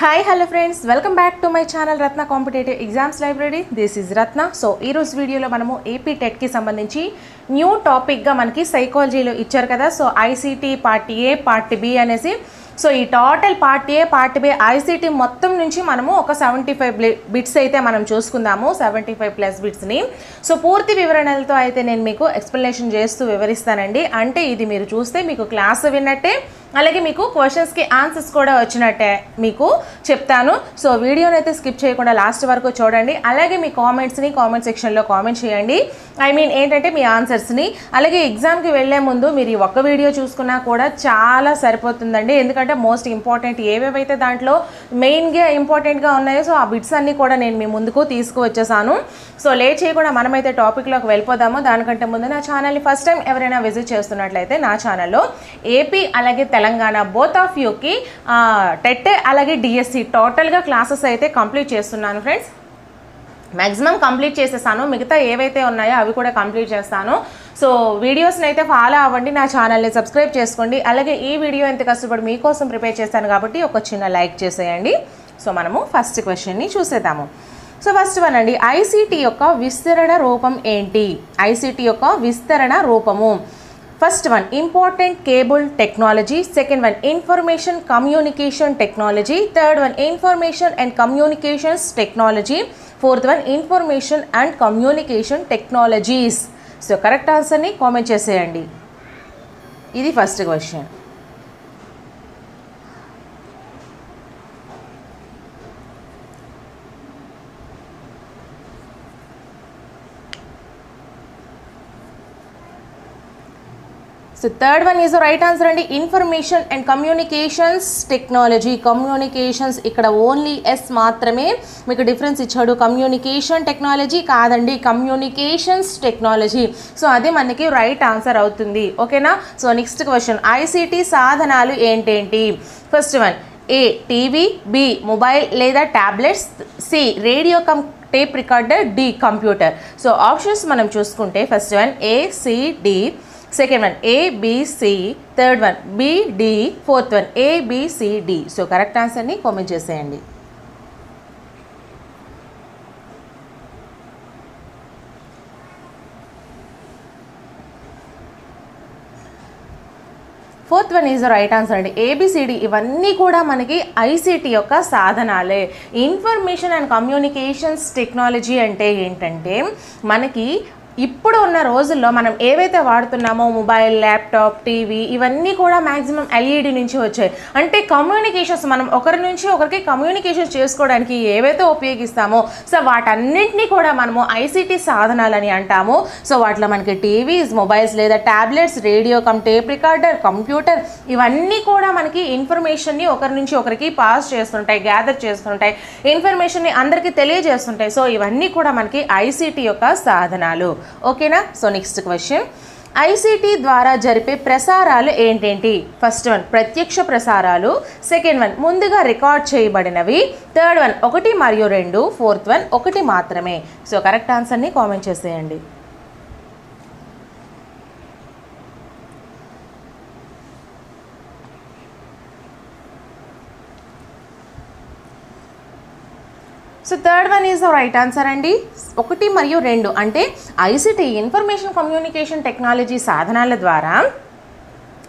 Hi hello friends, welcome back to my channel Ratna competitive exams library. This is Ratna. So ఈరోజు వీడియోలో మనము AP టెట్కి సంబంధించి new టాపిక్గా మనకి సైకాలజీలో ఇచ్చారు కదా. So ICT part A, part B అనేసి. సో ఈ total part A, part B, ICT మొత్తం నుంచి మనము ఒక 75 బిట్స్ అయితే మనం చూసుకుందాము, 75+ బిట్స్ని. సో పూర్తి వివరణలతో అయితే నేను మీకు ఎక్స్ప్లెనేషన్ చేస్తూ వివరిస్తానండి. అంటే ఇది మీరు చూస్తే మీకు క్లాస్ విన్నట్టే, అలాగే మీకు క్వశ్చన్స్కి ఆన్సర్స్ కూడా వచ్చినట్టే మీకు చెప్తాను. సో వీడియోని అయితే స్కిప్ చేయకుండా లాస్ట్ వరకు చూడండి. అలాగే మీ కామెంట్స్ని కామెంట్ సెక్షన్లో కామెంట్ చేయండి. ఏంటంటే మీ ఆన్సర్స్ని. అలాగే ఎగ్జామ్కి వెళ్ళే ముందు మీరు ఈ ఒక్క వీడియో చూసుకున్నా కూడా చాలా సరిపోతుందండి. ఎందుకంటే మోస్ట్ ఇంపార్టెంట్ ఏవేవైతే దాంట్లో మెయిన్గా ఇంపార్టెంట్గా ఉన్నాయో సో ఆ బిట్స్ అన్నీ కూడా నేను మీ ముందుకు తీసుకువచ్చేసాను. సో లేట్ చేయకుండా మనమైతే టాపిక్లోకి వెళ్ళిపోదాము. దానికంటే ముందు నా ఛానల్ని ఫస్ట్ టైం ఎవరైనా విజిట్ చేస్తున్నట్లయితే నా ఛానల్లో ఏపీ అలాగే తెలంగాణ బోత్ ఆఫ్ యూకి టెట్ అలాగే డిఎస్సి టోటల్గా క్లాసెస్ అయితే కంప్లీట్ చేస్తున్నాను ఫ్రెండ్స్. మ్యాక్సిమం కంప్లీట్ చేసేసాను. మిగతా ఏవైతే ఉన్నాయో అవి కూడా కంప్లీట్ చేస్తాను. సో వీడియోస్ని అయితే ఫాలో అవ్వండి, నా ఛానల్ని సబ్స్క్రైబ్ చేసుకోండి. అలాగే ఈ వీడియో ఎంత కష్టపడి మీకోసం ప్రిపేర్ చేస్తాను కాబట్టి ఒక చిన్న లైక్ చేసేయండి. సో మనము ఫస్ట్ క్వశ్చన్ని చూసేద్దాము. సో ఫస్ట్ వన్ అండి, ఐసీటీ యొక్క విస్తరణ రూపం ఏంటి? ఐసీటీ యొక్క విస్తరణ రూపము. First one important cable technology, second one information communication technology, third one information and communications technology, fourth one information and communication technologies. So correct ఆన్సర్ని కామెంట్ చేసేయండి. ఇది first question. So third one is the right answer అండి, information and communications technology. Communications ఇక్కడ only S మాత్రమే మీకు difference ఇచ్చాడు. Communication technology కాదండి, communications technology. So అది మనకి రైట్ ఆన్సర్ అవుతుంది. ఓకేనా. సో నెక్స్ట్ క్వశ్చన్, ఐసీటీ సాధనాలు ఏంటేంటి? First one A TV, B mobile లేదా tablets, C radio tape recorder, D computer. So options మనం చూసుకుంటే first one A, C, D, second one A, B, C, third one B, D, fourth one A, B, C, D. So correct ఆన్సర్ని comment చేసేయండి. Fourth one is the right answer అండి, ABCD. ఇవన్నీ కూడా మనకి ICT యొక్క సాధనాలే. Information and communications technology అంటే ఏంటంటే మనకి ఇప్పుడు ఉన్న రోజుల్లో మనం ఏవైతే వాడుతున్నామో మొబైల్, ల్యాప్టాప్, టీవీ ఇవన్నీ కూడా మ్యాక్సిమం ఎల్ఈడి నుంచి వచ్చాయి. అంటే కమ్యూనికేషన్స్ మనం ఒకరి నుంచి ఒకరికి కమ్యూనికేషన్ చేసుకోవడానికి ఏవైతే ఉపయోగిస్తామో సో వాటన్నింటినీ కూడా మనము ఐసీటీ సాధనాలని అంటాము. సో వాటిలో మనకి టీవీస్, మొబైల్స్ లేదా tablets, radio tape recorder, computer ఇవన్నీ కూడా మనకి ఇన్ఫర్మేషన్ని ఒకరి నుంచి ఒకరికి పాస్ చేస్తుంటాయి, గ్యాదర్ చేస్తుంటాయి, ఇన్ఫర్మేషన్ని అందరికీ తెలియజేస్తుంటాయి. సో ఇవన్నీ కూడా మనకి ఐసీటీ యొక్క సాధనాలు. ఓకేనా. సో నెక్స్ట్ క్వశ్చన్, ఐసీటీ ద్వారా జరిపే ప్రసారాలు ఏంటేంటి? ఫస్ట్ వన్ ప్రత్యక్ష ప్రసారాలు, సెకండ్ వన్ ముందుగా రికార్డ్ చేయబడినవి, థర్డ్ వన్ 1 మరియు 2, ఫోర్త్ వన్ 1 మాత్రమే. సో కరెక్ట్ ఆన్సర్ని కామెంట్ చేసేయండి. So third one is the right answer అండి, 1 మరియు 2. అంటే ఐసీటీ ఇన్ఫర్మేషన్ కమ్యూనికేషన్ టెక్నాలజీ సాధనాల ద్వారా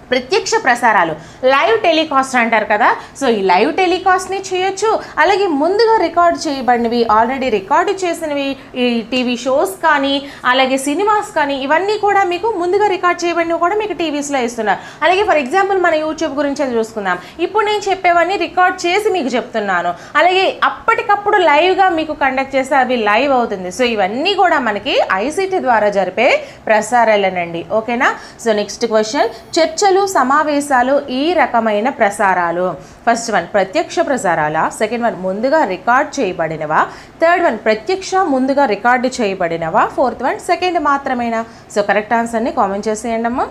ప్రత్యక్ష ప్రసారాలు, లైవ్ టెలికాస్ట్ అంటారు కదా. సో ఈ లైవ్ టెలికాస్ట్ని చేయొచ్చు. అలాగే ముందుగా రికార్డు చేయబడినవి, ఆల్రెడీ రికార్డు చేసినవి ఈ టీవీ షోస్ కానీ అలాగే సినిమాస్ కానీ ఇవన్నీ కూడా మీకు ముందుగా రికార్డ్ చేయబడినవి కూడా మీకు టీవీస్లో ఇస్తున్నారు. అలాగే ఫర్ ఎగ్జాంపుల్ మన యూట్యూబ్ గురించి చూసుకుందాం. ఇప్పుడు నేను చెప్పేవన్నీ రికార్డ్ చేసి మీకు చెప్తున్నాను. అలాగే అప్పటికప్పుడు లైవ్గా మీకు కండక్ట్ చేస్తే అవి లైవ్ అవుతుంది. సో ఇవన్నీ కూడా మనకి ఐసీటీ ద్వారా జరిపే ప్రసారాలేనండి. ఓకేనా. సో నెక్స్ట్ క్వశ్చన్, చర్చలు, సమావేశాలు ఈ రకమైన ప్రసారాలు. ఫస్ట్ వన్ ప్రత్యక్ష ప్రసారాల, సెకండ్ వన్ ముందుగా రికార్డ్ చేయబడినవా, థర్డ్ వన్ ప్రత్యక్ష ముందుగా రికార్డు చేయబడినవా, ఫోర్త్ వన్ సెకండ్ మాత్రమేనా. సో కరెక్ట్ ఆన్సర్ని కామెంట్ చేసేయండి అమ్మా.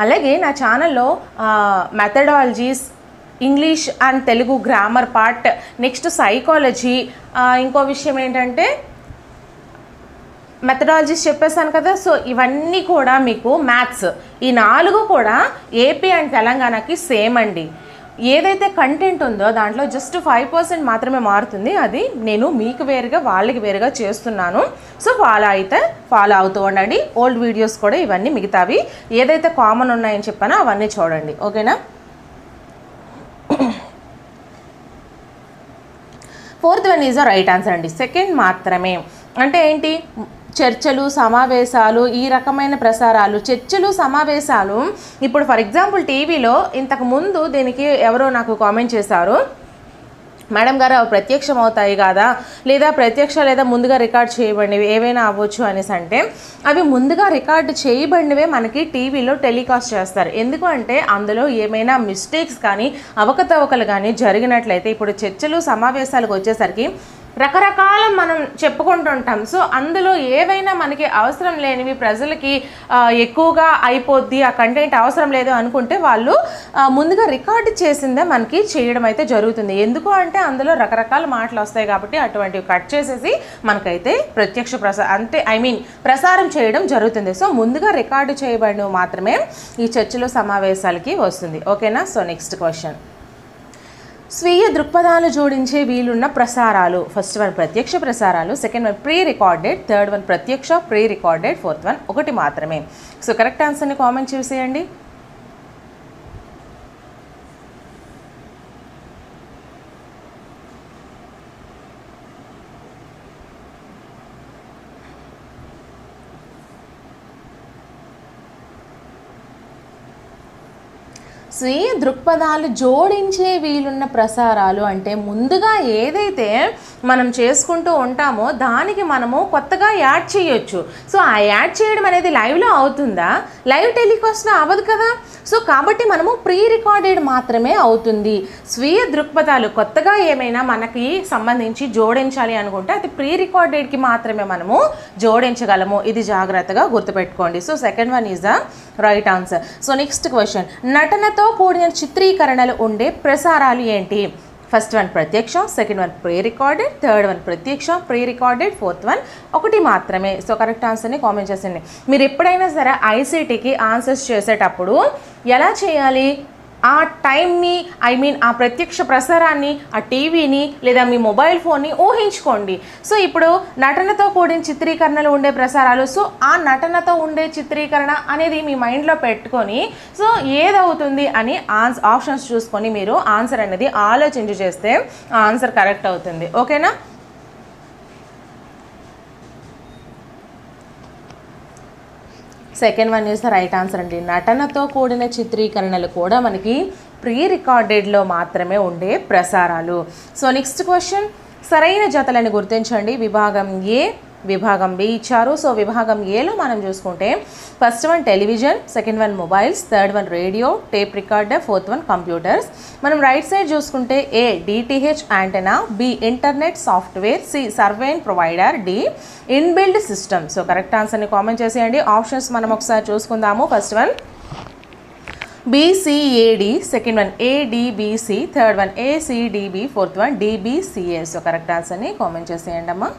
అలాగే నా ఛానల్లో methodologies, English and Telugu grammar part, next psychology, ఇంకో విషయం ఏంటంటే మెథడాలజీస్ చెప్పేసాను కదా. సో ఇవన్నీ కూడా మీకు మ్యాథ్స్, ఈ 4 కూడా ఏపీ అండ్ తెలంగాణకి సేమ్ అండి. ఏదైతే కంటెంట్ ఉందో దాంట్లో జస్ట్ 5% మాత్రమే మారుతుంది. అది నేను మీకు వేరుగా వాళ్ళకి వేరుగా చేస్తున్నాను. సో ఫాలో అవుతూ ఉండండి. ఓల్డ్ వీడియోస్ కూడా ఇవన్నీ మిగతావి ఏదైతే కామన్ ఉన్నాయని చెప్పానో అవన్నీ చూడండి. ఓకేనా? 4th one is the right answer అండి. సెకండ్ మాత్రమే అంటే ఏంటి? చర్చలు, సమావేశాలు, ఈ రకమైన ప్రసారాలు. చర్చలు, సమావేశాలు ఇప్పుడు ఫర్ ఎగ్జాంపుల్ టీవీలో ఇంతకు ముందు దీనికి ఎవరో నాకు కామెంట్ చేశారు, మేడం గారు అవి ప్రత్యక్షం అవుతాయి కదా, లేదా ప్రత్యక్ష లేదా ముందుగా రికార్డ్ చేయబడినవి ఏవైనా అవ్వచ్చు అనేసి అంటే, అవి ముందుగా రికార్డు చేయబడినవే మనకి టీవీలో టెలికాస్ట్ చేస్తారు. ఎందుకు అంటే అందులో ఏమైనా మిస్టేక్స్ కానీ అవకతవకలు కానీ జరిగినట్లయితే, ఇప్పుడు చర్చలు సమావేశాలకు వచ్చేసరికి రకరకాల మనం చెప్పుకుంటుంటాం. సో అందులో ఏవైనా మనకి అవసరం లేనివి ప్రజలకి ఎక్కువగా అయిపోద్ది, ఆ కంటెంట్ అవసరం లేదు అనుకుంటే వాళ్ళు ముందుగా రికార్డు చేసిందే మనకి చేయడం అయితే జరుగుతుంది. ఎందుకు అంటే అందులో రకరకాల మాటలు వస్తాయి కాబట్టి అటువంటివి కట్ చేసేసి మనకైతే ప్రత్యక్ష ప్రసారం చేయడం జరుగుతుంది. సో ముందుగా రికార్డు చేయబడినవి మాత్రమే ఈ చర్చలు సమావేశాలకి వస్తుంది. ఓకేనా? సో నెక్స్ట్ క్వశ్చన్, స్వీయ దృక్పథాలు జోడించే వీలున్న ప్రసారాలు. ఫస్ట్ వన్ ప్రత్యక్ష ప్రసారాలు, second one pre recorded, third one ప్రత్యక్ష ప్రీ రికార్డెడ్, ఫోర్త్ వన్ ఒకటి మాత్రమే. సో కరెక్ట్ ఆన్సర్ని కామెంట్ చేసేయండి. స్వీయ దృక్పథాలు జోడించే వీలున్న ప్రసారాలు అంటే ముందుగా ఏదైతే మనం చేసుకుంటూ ఉంటామో దానికి మనము కొత్తగా యాడ్ చేయొచ్చు. సో ఆ యాడ్ చేయడం అనేది లైవ్లో అవుతుందా? లైవ్ టెలికాస్ట్లో అవ్వదు కదా. సో కాబట్టి మనము ప్రీ రికార్డెడ్ మాత్రమే అవుతుంది. స్వీయ దృక్పథాలు కొత్తగా ఏమైనా మనకి సంబంధించి జోడించాలి అనుకుంటే అది ప్రీ రికార్డెడ్కి మాత్రమే మనము జోడించగలము. ఇది జాగ్రత్తగా గుర్తుపెట్టుకోండి. So second one is the right answer. So next question, నటనతో కూడిన చిత్రీకరణలు ఉండే ప్రసారాలు ఏంటి? ఫస్ట్ వన్ ప్రత్యక్ష, second one pre recorded, third one ప్రత్యక్ష ప్రీ రికార్డెడ్, ఫోర్త్ వన్ ఒకటి మాత్రమే. సో కరెక్ట్ ఆన్సర్ని కామెంట్ చేసింది. మీరు ఎప్పుడైనా సరే ఐసీటీకి ఆన్సర్స్ చేసేటప్పుడు ఎలా చేయాలి? ఆ టైంని ఆ ప్రత్యక్ష ప్రసారాన్ని, ఆ టీవీని లేదా మీ మొబైల్ ఫోన్ని ఊహించుకోండి. సో ఇప్పుడు నటనతో కూడిన చిత్రీకరణలు ఉండే ప్రసారాలు, సో ఆ నటనతో ఉండే చిత్రీకరణ అనేది మీ మైండ్లో పెట్టుకొని సో ఏదవుతుంది అని ఆప్షన్స్ చూసుకొని మీరు ఆన్సర్ అనేది ఆలోచించి చేస్తే ఆ ఆన్సర్ కరెక్ట్ అవుతుంది. ఓకేనా? Second one is the right answer అండి. నటనతో కూడిన చిత్రీకరణలు కూడా మనకి ప్రీ రికార్డెడ్లో మాత్రమే ఉండే ప్రసారాలు. సో నెక్స్ట్ క్వశ్చన్, సరైన జతలను గుర్తించండి. విభాగం ఏ, విభాగం బి ఇచ్చారు. సో విభాగం ఏలో మనం చూసుకుంటే first one television, second one mobiles, third one radio, tape recorder, fourth one computers. మనం రైట్ సైడ్ చూసుకుంటే A DTH antenna, B internet software, C server provider, D inbuilt system. So correct ఆన్సర్ని comment చేసేయండి. Options మనం ఒకసారి చూసుకుందాము. First one BCAD, second one ADBC, third one ACDB, fourth one DBCA. So correct ఆన్సర్ని comment చేసేయండి అమ్మా.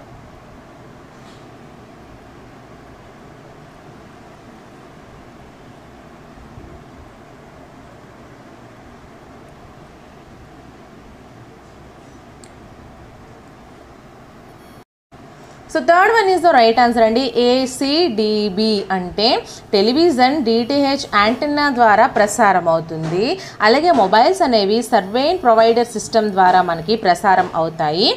So third one is the right answer అండి. ACDB అంటే టెలివిజన్ డిటిహెచ్ యాంటెన్నా ద్వారా ప్రసారం అవుతుంది. అలాగే మొబైల్స్ అనేవి సర్వేన్ ప్రొవైడర్ సిస్టమ్ ద్వారా మనకి ప్రసారం అవుతాయి.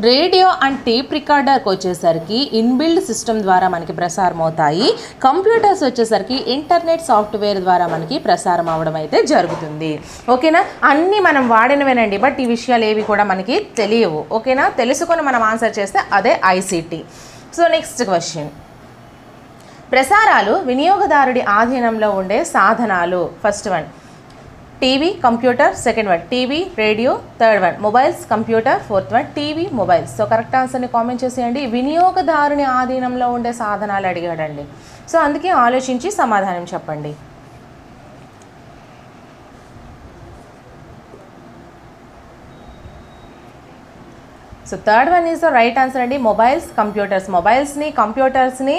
రేడియో అండ్ టేప్ రికార్డర్కి వచ్చేసరికి ఇన్బిల్డ్ సిస్టమ్ ద్వారా మనకి ప్రసారం అవుతాయి. కంప్యూటర్స్ వచ్చేసరికి ఇంటర్నెట్ సాఫ్ట్వేర్ ద్వారా మనకి ప్రసారం అవడం అయితే జరుగుతుంది. ఓకేనా? అన్నీ మనం వాడినవేనండి, బట్ ఈ విషయాలు ఏవి కూడా మనకి తెలియవు. ఓకేనా? తెలుసుకొని మనం ఆన్సర్ చేస్తే అదే ICT. సో నెక్స్ట్ క్వశ్చన్, ప్రసారాలు వినియోగదారుడి ఆధీనంలో ఉండే సాధనాలు. First one TV computer, second one TV radio, third one mobiles computer, fourth one TV mobiles. So correct ఆన్సర్ని కామెంట్ చేసేయండి. వినియోగదారుని ఆధీనంలో ఉండే సాధనాలు అడిగాడండి. సో అందుకే ఆలోచించి సమాధానం చెప్పండి. So third one is the right answer అండి. Mobiles, computers. మొబైల్స్ని, కంప్యూటర్స్ని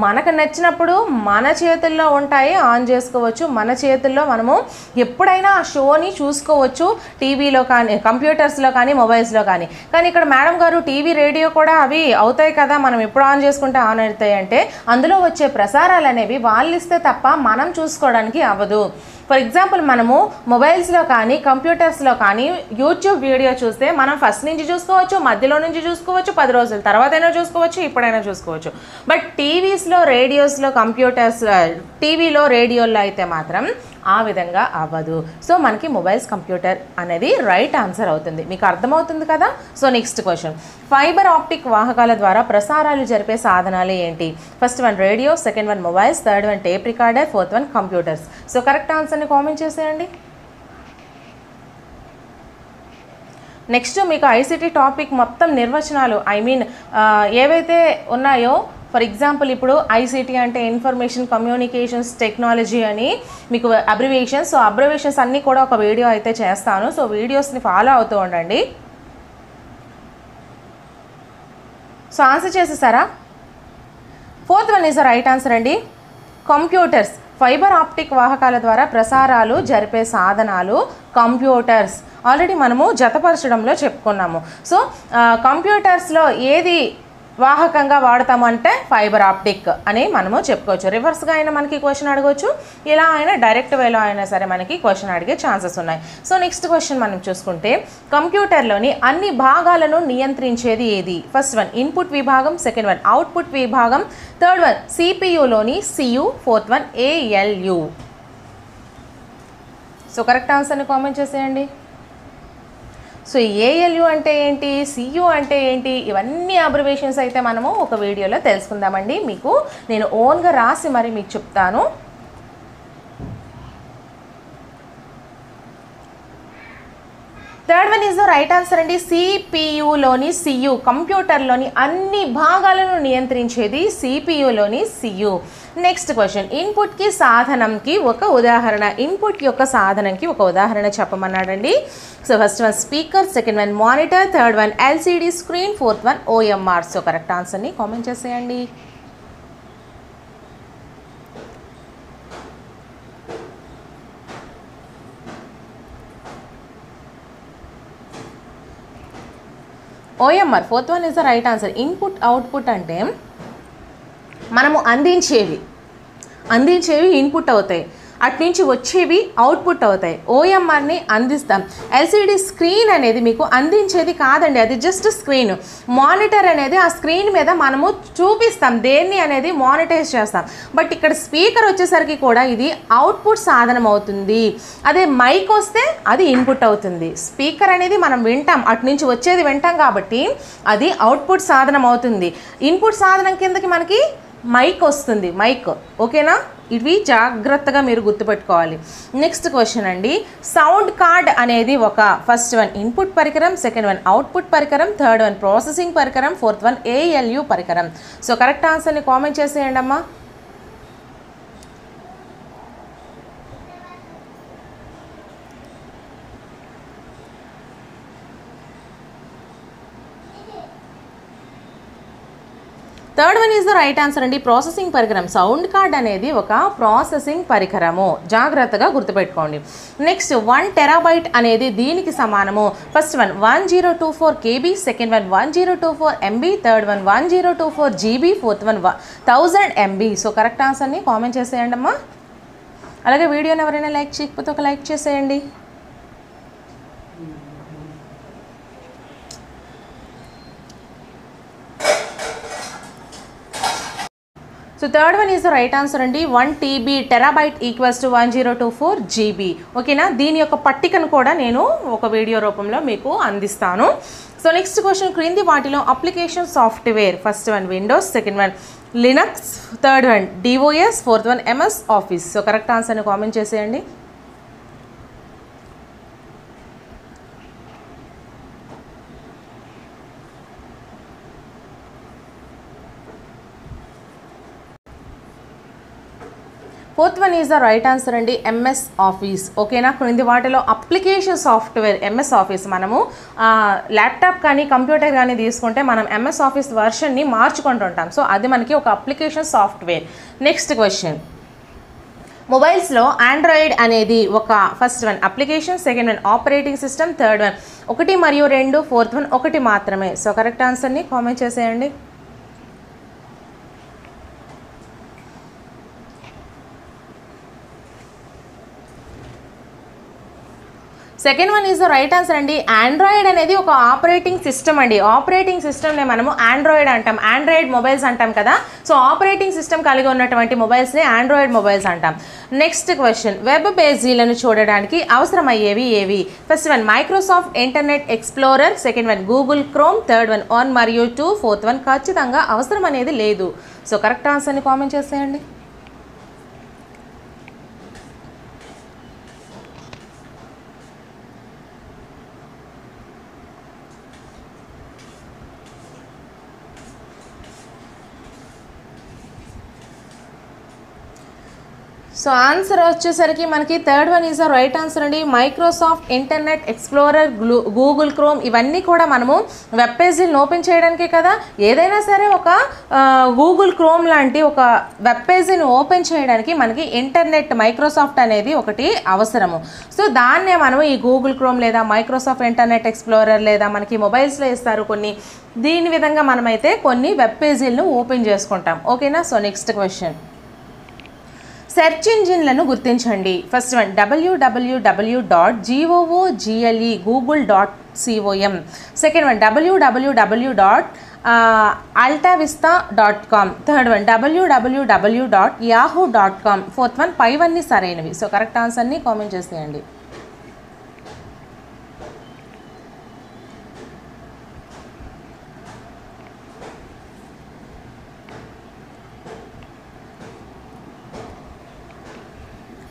మనకు నచ్చినప్పుడు మన చేతుల్లో ఉంటాయి, ఆన్ చేసుకోవచ్చు. మన చేతుల్లో మనము ఎప్పుడైనా ఆ షోని చూసుకోవచ్చు, టీవీలో కానీ, కంప్యూటర్స్లో కానీ, మొబైల్స్లో కానీ. కానీ ఇక్కడ మేడం గారు టీవీ, రేడియో కూడా అవి అవుతాయి కదా, మనం ఎప్పుడు ఆన్ చేసుకుంటే ఆన్ అవుతాయి అంటే అందులో వచ్చే ప్రసారాలు అనేవి వాళ్ళు ఇస్తే తప్ప మనం చూసుకోవడానికి అవ్వదు. ఫర్ ఎగ్జాంపుల్ మనము మొబైల్స్లో కానీ, కంప్యూటర్స్లో కానీ యూట్యూబ్ వీడియో చూస్తే మనం ఫస్ట్ నుంచి చూసుకోవచ్చు, మధ్యలో నుంచి చూసుకోవచ్చు, 10 రోజుల తర్వాతైనా చూసుకోవచ్చు, ఇప్పుడైనా చూసుకోవచ్చు. బట్ టీవీస్లో, రేడియోస్లో, కంప్యూటర్స్, టీవీలో, రేడియోలో అయితే మాత్రం ఆ విధంగా అవ్వదు. సో మనకి మొబైల్స్, కంప్యూటర్ అనేది రైట్ ఆన్సర్ అవుతుంది. మీకు అర్థమవుతుంది కదా. So next question, fibre optic వాహకాల ద్వారా ప్రసారాలు జరిపే సాధనాలు ఏంటి? First one radio, second one mobiles, third one tape recorder, fourth one computers. So correct ఆన్సర్ని కామెంట్ చేసేయండి. నెక్స్ట్ మీకు ఐసీటీ టాపిక్ మొత్తం నిర్వచనాలు, ఏవైతే ఉన్నాయో, ఫర్ ఎగ్జాంపుల్ ఇప్పుడు ఐసీటీ అంటే ఇన్ఫర్మేషన్ కమ్యూనికేషన్స్ టెక్నాలజీ అని మీకు అబ్రివేషన్స్. సో అబ్రివేషన్స్ అన్నీ కూడా ఒక వీడియో అయితే చేస్తాను. సో వీడియోస్ని ఫాలో అవుతూ ఉండండి. సో ఆన్సర్ చేసేసారా? Fourth one is the right answer అండి. కంప్యూటర్స్. ఫైబర్ ఆప్టిక్ వాహకాల ద్వారా ప్రసారాలు జరిపే సాధనాలు కంప్యూటర్స్. ఆల్రెడీ మనము జతపరచడంలో చెప్పుకున్నాము. సో కంప్యూటర్స్లో ఏది వాహకంగా వాడతాము అంటే ఫైబర్ ఆప్టిక్ అని మనము చెప్పుకోవచ్చు. రివర్స్గా అయినా మనకి క్వశ్చన్ అడగవచ్చు, ఇలా అయినా డైరెక్ట్ వేలో అయినా సరే మనకి క్వశ్చన్ అడిగే ఛాన్సెస్ ఉన్నాయి. సో నెక్స్ట్ క్వశ్చన్ మనం చూసుకుంటే, కంప్యూటర్లోని అన్ని భాగాలను నియంత్రించేది ఏది? ఫస్ట్ వన్ ఇన్పుట్ విభాగం, సెకండ్ వన్ అవుట్పుట్ విభాగం, థర్డ్ వన్ సిపియులోని CU, fourth one ALU. So correct ఆన్సర్ని కామెంట్ చేసేయండి. సో ఏఎల్యు అంటే ఏంటి, సియు అంటే ఏంటి, ఇవన్నీ అబ్రివేషన్స్ అయితే మనము ఒక వీడియోలో తెలుసుకుందామండి. మీకు నేను ఓన్గా రాసి మరి మీకు చెప్తాను. Third one is the right answer అండి. సిపియులోని సియు, కంప్యూటర్లోని అన్ని భాగాలను నియంత్రించేది సిపియులోని సియు. నెక్స్ట్ క్వశ్చన్, ఇన్పుట్కి సాధనంకి ఒక ఉదాహరణ. ఇన్పుట్ యొక్క సాధనంకి ఒక ఉదాహరణ చెప్పమన్నాడండి. So first one speaker, second one monitor, third one LCD screen, fourth one OMR. So correct ఆన్సర్ని కామెంట్ చేసేయండి. OMR fourth one is the right answer. Input, output అంటే మనము అందించేవి ఇన్పుట్ అవుతాయి, అటు నుంచి వచ్చేవి అవుట్పుట్ అవుతాయి. ఓఎంఆర్ని అందిస్తాం. ఎల్సిడి స్క్రీన్ అనేది మీకు అందించేది కాదండి, అది జస్ట్ స్క్రీన్. మానిటర్ అనేది ఆ స్క్రీన్ మీద మనము చూపిస్తాం, దేన్ని అనేది మానిటైజ్ చేస్తాం. బట్ ఇక్కడ స్పీకర్ వచ్చేసరికి కూడా ఇది అవుట్పుట్ సాధనం అవుతుంది. అదే మైక్ వస్తే అది ఇన్పుట్ అవుతుంది. స్పీకర్ అనేది మనం వింటాం, అటు నుంచి వచ్చేది వింటాం కాబట్టి అది అవుట్పుట్ సాధనం అవుతుంది. ఇన్పుట్ సాధనం కిందకి మనకి మైక్ వస్తుంది, మైక్. ఓకేనా? ఇవి జాగ్రత్తగా మీరు గుర్తుపెట్టుకోవాలి. నెక్స్ట్ క్వశ్చన్ అండి, సౌండ్ కార్డ్ అనేది ఒక ఫస్ట్ వన్ ఇన్పుట్ పరికరం, సెకండ్ వన్ అవుట్పుట్ పరికరం, థర్డ్ వన్ ప్రాసెసింగ్ పరికరం, ఫోర్త్ వన్ ఏఎల్యు పరికరం. సో కరెక్ట్ ఆన్సర్ని కామెంట్ చేసేయండి అమ్మా. Third one is the right answer అండి. ప్రాసెసింగ్ పరికరం. సౌండ్ కార్డ్ అనేది ఒక ప్రాసెసింగ్ పరికరము, జాగ్రత్తగా గుర్తుపెట్టుకోండి. నెక్స్ట్ 1 టెరాబైట్ అనేది దీనికి సమానము. First one 1024 KB, second one 1024 MB, third one 1024 GB, fourth one 1000 MB. So correct ఆన్సర్ని కామెంట్ చేసేయండి అమ్మా. అలాగే వీడియోని ఎవరైనా లైక్ చేయకపోతే ఒక లైక్ చేసేయండి. So third one is the right answer అండి. 1 TB terabyte equals to 1024 GB. ఓకేనా? దీని యొక్క పట్టికను కూడా నేను ఒక వీడియో రూపంలో మీకు అందిస్తాను. సో నెక్స్ట్ క్వశ్చన్, క్రింది వాటిలో application software. First one Windows, second one Linux, third one DOS, fourth one MS Office. So correct ఆన్సర్ని కామెంట్ చేసేయండి. Fourth one is the right answer అండి, ఎంఎస్ ఆఫీస్. ఓకేనా, క్రింది వాటిలో అప్లికేషన్ సాఫ్ట్వేర్ ఎంఎస్ ఆఫీస్ మనము laptop కానీ computer కానీ తీసుకుంటే మనం ఎంఎస్ ఆఫీస్ వర్షన్ని మార్చుకుంటుంటాం. సో అది మనకి ఒక అప్లికేషన్ సాఫ్ట్వేర్. నెక్స్ట్ క్వశ్చన్, మొబైల్స్లో ఆండ్రాయిడ్ అనేది ఒక first one application, second one operating system, third one 1 మరియు 2, ఫోర్త్ వన్ 1 మాత్రమే. సో కరెక్ట్ ఆన్సర్ని కామెంట్ చేసేయండి. Second one is the right answer అండి. ఆండ్రాయిడ్ అనేది ఒక ఆపరేటింగ్ సిస్టమ్ అండి. ఆపరేటింగ్ సిస్టమ్నే మనము ఆండ్రాయిడ్ అంటాం, ఆండ్రాయిడ్ మొబైల్స్ అంటాం కదా. సో ఆపరేటింగ్ సిస్టమ్ కలిగి ఉన్నటువంటి మొబైల్స్ని ఆండ్రాయిడ్ మొబైల్స్ అంటాం. నెక్స్ట్ క్వశ్చన్, వెబ్ పేజీలను చూడడానికి అవసరమయ్యేవి ఏవి? First one Microsoft Internet Explorer, second one Google Chrome, third one 1 మరియు 2, ఫోర్త్ వన్ ఖచ్చితంగా అవసరం అనేది లేదు. సో కరెక్ట్ ఆన్సర్ని కామెంట్ చేసేయండి. సో ఆన్సర్ వచ్చేసరికి మనకి third one is the right answer అండి. Microsoft Internet Explorer, Google Chrome ఇవన్నీ కూడా మనము వెబ్ పేజీలను ఓపెన్ చేయడానికే కదా. ఏదైనా సరే ఒక గూగుల్ క్రోమ్ లాంటి ఒక వెబ్ పేజీని ఓపెన్ చేయడానికి మనకి ఇంటర్నెట్ మైక్రోసాఫ్ట్ అనేది ఒకటి అవసరము. సో దాన్నే మనము ఈ గూగుల్ క్రోమ్ లేదా మైక్రోసాఫ్ట్ ఇంటర్నెట్ ఎక్స్ప్లోరర్ లేదా మనకి మొబైల్స్లో ఇస్తారు కొన్ని, దీని విధంగా మనమైతే కొన్ని వెబ్ పేజీలను ఓపెన్ చేసుకుంటాం. ఓకేనా. సో నెక్స్ట్ క్వశ్చన్, సెర్చ్ ఇంజిన్లను గుర్తించండి. ఫస్ట్ వన్ www.google గూగుల్.com, second one www.altavista.com, third one www.yahoo.com, fourth one పైవన్నీ సరైనవి. సో కరెక్ట్ ఆన్సర్ని కామెంట్ చేసేయండి.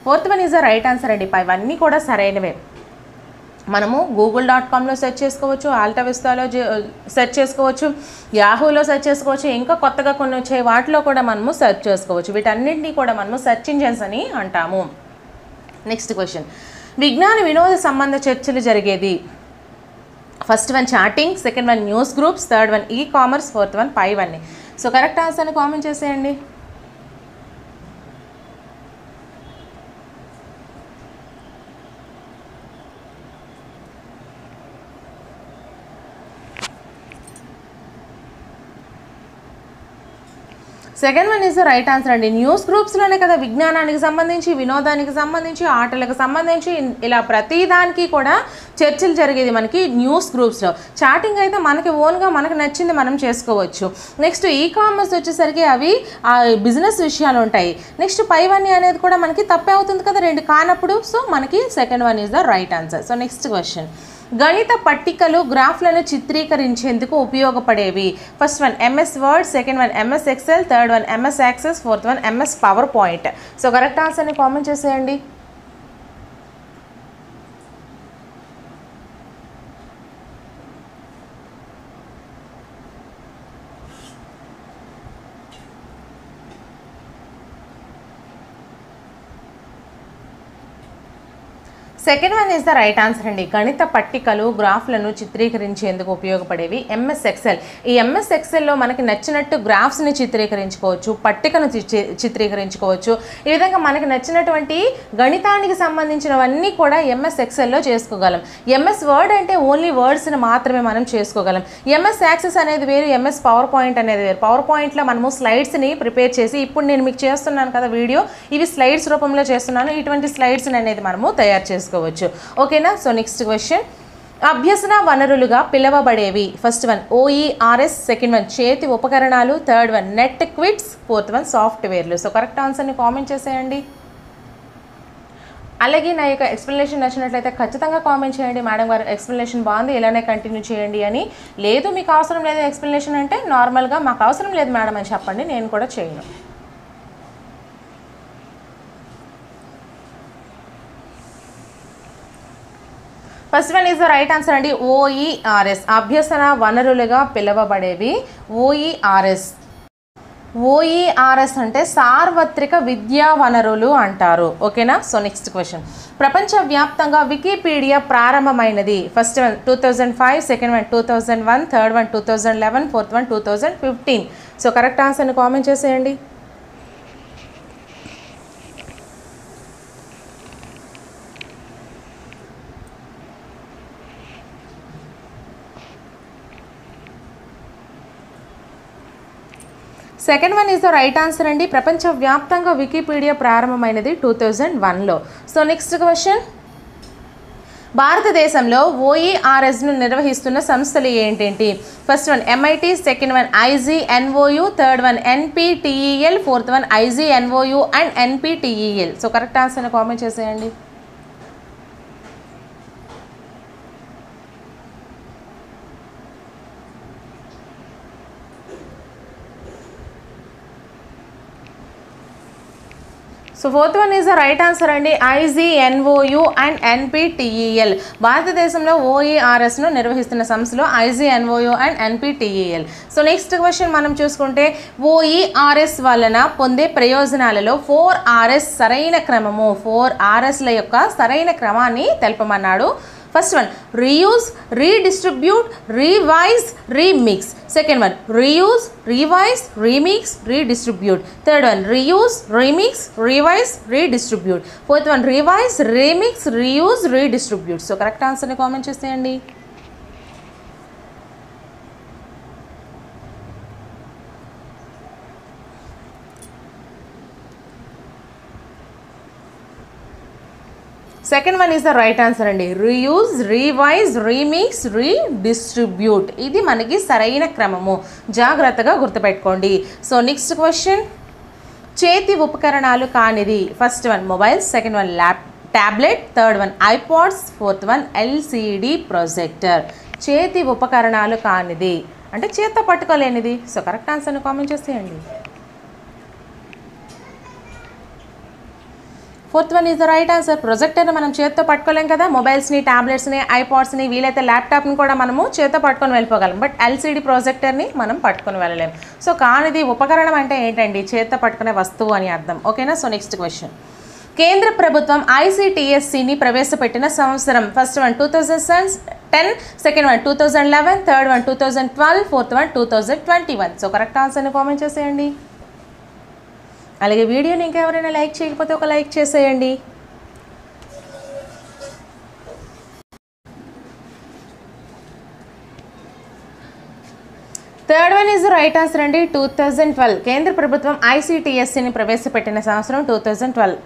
Fourth one is the right answer అండి. ఇవన్నీ కూడా సరైనవే. మనము google.comలో సెర్చ్ చేసుకోవచ్చు, ఆల్టావిస్తాలో సెర్చ్ చేసుకోవచ్చు, యాహూలో సెర్చ్ చేసుకోవచ్చు, ఇంకా కొత్తగా కొన్ని వచ్చే వాటిలో కూడా మనము సెర్చ్ చేసుకోవచ్చు. వీటన్నింటినీ కూడా మనము సెర్చ్ ఇంజన్స్ అని అంటాము. నెక్స్ట్ క్వశ్చన్, విజ్ఞాన వినోద సంబంధ చర్చలు జరిగేది. First one chatting, second one news groups, third one e commerce, fourth one పైవన్నీ. సో కరెక్ట్ ఆన్సర్ని కామెంట్ చేసేయండి. Second one is the right answer అండి. న్యూస్ గ్రూప్స్లోనే కదా విజ్ఞానానికి సంబంధించి, వినోదానికి సంబంధించి, ఆటలకు సంబంధించి ఇలా ప్రతిదానికి కూడా చర్చలు జరిగేది మనకి న్యూస్ గ్రూప్స్లో. చాటింగ్ అయితే మనకి ఓన్గా మనకు నచ్చింది మనం చేసుకోవచ్చు. నెక్స్ట్ ఈ కామర్స్ వచ్చేసరికి అవి బిజినెస్ విషయాలు ఉంటాయి. నెక్స్ట్ పైవన్నీ అనేది కూడా మనకి తప్పే అవుతుంది కదా రెండు కానప్పుడు. సో మనకి second one is the right answer. So next question, గణిత పట్టికలు గ్రాఫ్లను చిత్రీకరించేందుకు ఉపయోగపడేవి. First one MS Word, second one MS Excel, third one MS Access, fourth one MS PowerPoint. So correct ఆన్సర్ని కామెంట్ చేసేయండి. Second one is the right answer అండి. గణిత పట్టికలు గ్రాఫ్లను చిత్రీకరించేందుకు ఉపయోగపడేవి ఎంఎస్ ఎక్సెల్. ఈ ఎంఎస్ ఎక్సెల్లో మనకి నచ్చినట్టు గ్రాఫ్స్ని చిత్రీకరించుకోవచ్చు, పట్టికను చిత్రీకరించుకోవచ్చు. ఈ విధంగా మనకి నచ్చినటువంటి గణితానికి సంబంధించినవన్నీ కూడా ఎంఎస్ ఎక్సెల్లో చేసుకోగలం. ఎంఎస్ వర్డ్ అంటే ఓన్లీ వర్డ్స్ని మాత్రమే మనం చేసుకోగలం. ఎంఎస్ యాక్సెస్ అనేది వేరు, ఎంఎస్ పవర్ పాయింట్ అనేది వేరు. పవర్ పాయింట్లో మనము స్లైడ్స్ని ప్రిపేర్ చేసి, ఇప్పుడు నేను మీకు చేస్తున్నాను కదా వీడియో, ఇవి స్లైడ్స్ రూపంలో చేస్తున్నాను. ఇటువంటి స్లైడ్స్ని అనేది మనము తయారు చేసుకోవచ్చు. ఓకేనా. సో నెక్స్ట్ క్వశ్చన్, అభ్యసన వనరులుగా పిలవబడేవి. ఫస్ట్ వన్ ఓఈఆర్ఎస్, సెకండ్ వన్ చేతి ఉపకరణాలు, third one net quits, fourth one సాఫ్ట్వేర్లు. సో కరెక్ట్ ఆన్సర్ని కామెంట్ చేసేయండి. అలాగే నా యొక్క ఎక్స్ప్లెనేషన్ నచ్చినట్లయితే ఖచ్చితంగా కామెంట్ చేయండి. మేడం గారు ఎక్స్ప్లెనేషన్ బాగుంది, ఇలానే కంటిన్యూ చేయండి అని. లేదు మీకు అవసరం లేదు ఎక్స్ప్లెనేషన్ అంటే నార్మల్గా మాకు అవసరం లేదు మేడం అని చెప్పండి, నేను కూడా చేయను. First one is the right answer అండి. ఓఈఆర్ఎస్ అభ్యసన వనరులుగా పిలవబడేవి ఓఈఆర్ఎస్. ఓఈఆర్ఎస్ అంటే సార్వత్రిక విద్యా వనరులు అంటారు. ఓకేనా. సో నెక్స్ట్ క్వశ్చన్, ప్రపంచవ్యాప్తంగా వికీపీడియా ప్రారంభమైనది? First one 2005, second one 2001, third one 2011, fourth one 2015. So correct ఆన్సర్ని కామెంట్ చేసేయండి. Second one is the right answer అండి. ప్రపంచవ్యాప్తంగా వికీపీడియా ప్రారంభమైనది 2001లో. సో నెక్స్ట్ క్వశ్చన్, భారతదేశంలో ఓఈఆర్ఎస్ను నిర్వహిస్తున్న సంస్థలు ఏంటేంటి? First one MIT, second one IGNOU, third one NPTEL, fourth one IGNOU and NPTEL. So correct ఆన్సర్ని కామెంట్ చేసేయండి. So fourth one is the right answer అండి. IGNOU and NPTEL. భారతదేశంలో ఓఈఆర్ఎస్ను నిర్వహిస్తున్న సంస్థలు IGNOU and NPTEL. So next question మనం చూసుకుంటే, ఓఈఆర్ఎస్ వలన పొందే ప్రయోజనాలలో 4Rs సరైన క్రమము, 4Rsల యొక్క సరైన క్రమాన్ని తెలపమన్నాడు. First one reuse, redistribute, revise, remix. Second one reuse, revise, remix, redistribute. Third one reuse, remix, revise, redistribute. Fourth one revise, remix, reuse, redistribute. So correct ఆన్సర్ని కామెంట్ చేసేయండి. Second one is the right answer అండి. Reuse, revise, remix, redistribute. ఇది మనకి సరైన క్రమము, జాగ్రత్తగా గుర్తుపెట్టుకోండి. So next question, చేతి ఉపకరణాలు కానిది? First one mobile, second one tablet, third one iPods, fourth one LCD projector. చేతి ఉపకరణాలు కానిది అంటే చేత్తో పట్టుకోలేనిది. సో కరెక్ట్ ఆన్సర్ని కామెంట్ చేసేయండి. Fourth one is the right answer. ప్రొజెక్టర్ని మనం చేత్తో పట్టుకోలేం కదా. మొబైల్స్ని, ట్యాబ్లెట్స్ని, ఐపాడ్స్ని, వీలైతే ల్యాప్టాప్ని కూడా మనము చేత్తో పట్టుకొని వెళ్ళిపోగలం. బట్ LCD ప్రొజెక్టర్ని మనం పట్టుకొని వెళ్ళలేం. సో కానిది ఉపకరణం అంటే ఏంటండి? చేత్తో పట్టుకునే వస్తువు అని అర్థం. ఓకేనా. సో నెక్స్ట్ క్వశ్చన్, కేంద్ర ప్రభుత్వం ICTSCని ప్రవేశపెట్టిన సంవత్సరం? First one 2010, second one 2011, third one 2012, fourth one 2021. So correct ఆన్సర్ని కామెంట్ చేసేయండి. అలాగే వీడియోని ఇంకా ఎవరైనా లైక్ చేయకపోతే ఒక లైక్ చేసేయండి. Third one is the right answer అండి. 2012 కేంద్ర ప్రభుత్వం ICTSCని ప్రవేశపెట్టిన సంవత్సరం 2012.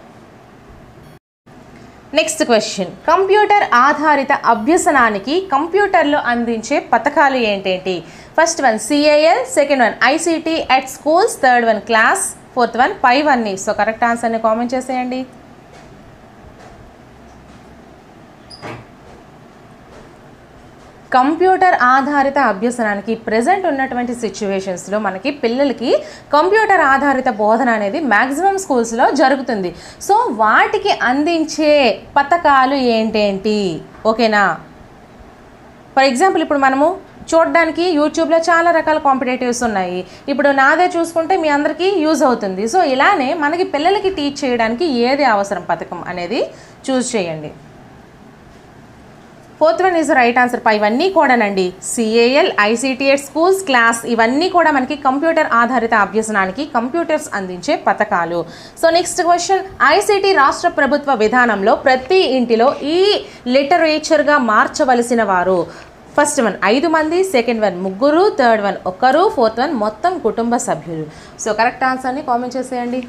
నెక్స్ట్ క్వశ్చన్, కంప్యూటర్ ఆధారిత అభ్యసనానికి కంప్యూటర్లో అందించే పథకాలు ఏంటేంటి? ఫస్ట్ వన్ CAL, సెకండ్ వన్ ICT at schools, third one class, fourth one పైవన్నీ. సో కరెక్ట్ ఆన్సర్ని కామెంట్ చేసేయండి. కంప్యూటర్ ఆధారిత అభ్యసనానికి ప్రజెంట్ ఉన్నటువంటి సిచ్యువేషన్స్లో మనకి పిల్లలకి కంప్యూటర్ ఆధారిత బోధన అనేది మ్యాక్సిమం స్కూల్స్లో జరుగుతుంది. సో వాటికి అందించే పథకాలు ఏంటేంటి? ఓకేనా. ఫర్ ఎగ్జాంపుల్ ఇప్పుడు మనము చూడడానికి యూట్యూబ్లో చాలా రకాల కాంపిటేటివ్స్ ఉన్నాయి. ఇప్పుడు నాదే చూసుకుంటే మీ అందరికీ యూజ్ అవుతుంది. సో ఇలానే మనకి పిల్లలకి టీచ్ చేయడానికి ఏది అవసరం పథకం అనేది చూస్ చేయండి. Fourth one is right answer. ఇవన్నీ కూడానండి CAL, ICT at schools, class ఇవన్నీ కూడా మనకి కంప్యూటర్ ఆధారిత అభ్యసనానికి కంప్యూటర్స్ అందించే పథకాలు. సో నెక్స్ట్ క్వశ్చన్, ICT రాష్ట్ర ప్రభుత్వ విధానంలో ప్రతి ఇంటిలో ఈ లిటరేచర్గా మార్చవలసిన వారు? ఫస్ట్ వన్ 5 మంది, second one 3, third one 1, fourth one మొత్తం కుటుంబ సభ్యులు. సో కరెక్ట్ ఆన్సర్ని కామెంట్ చేసేయండి.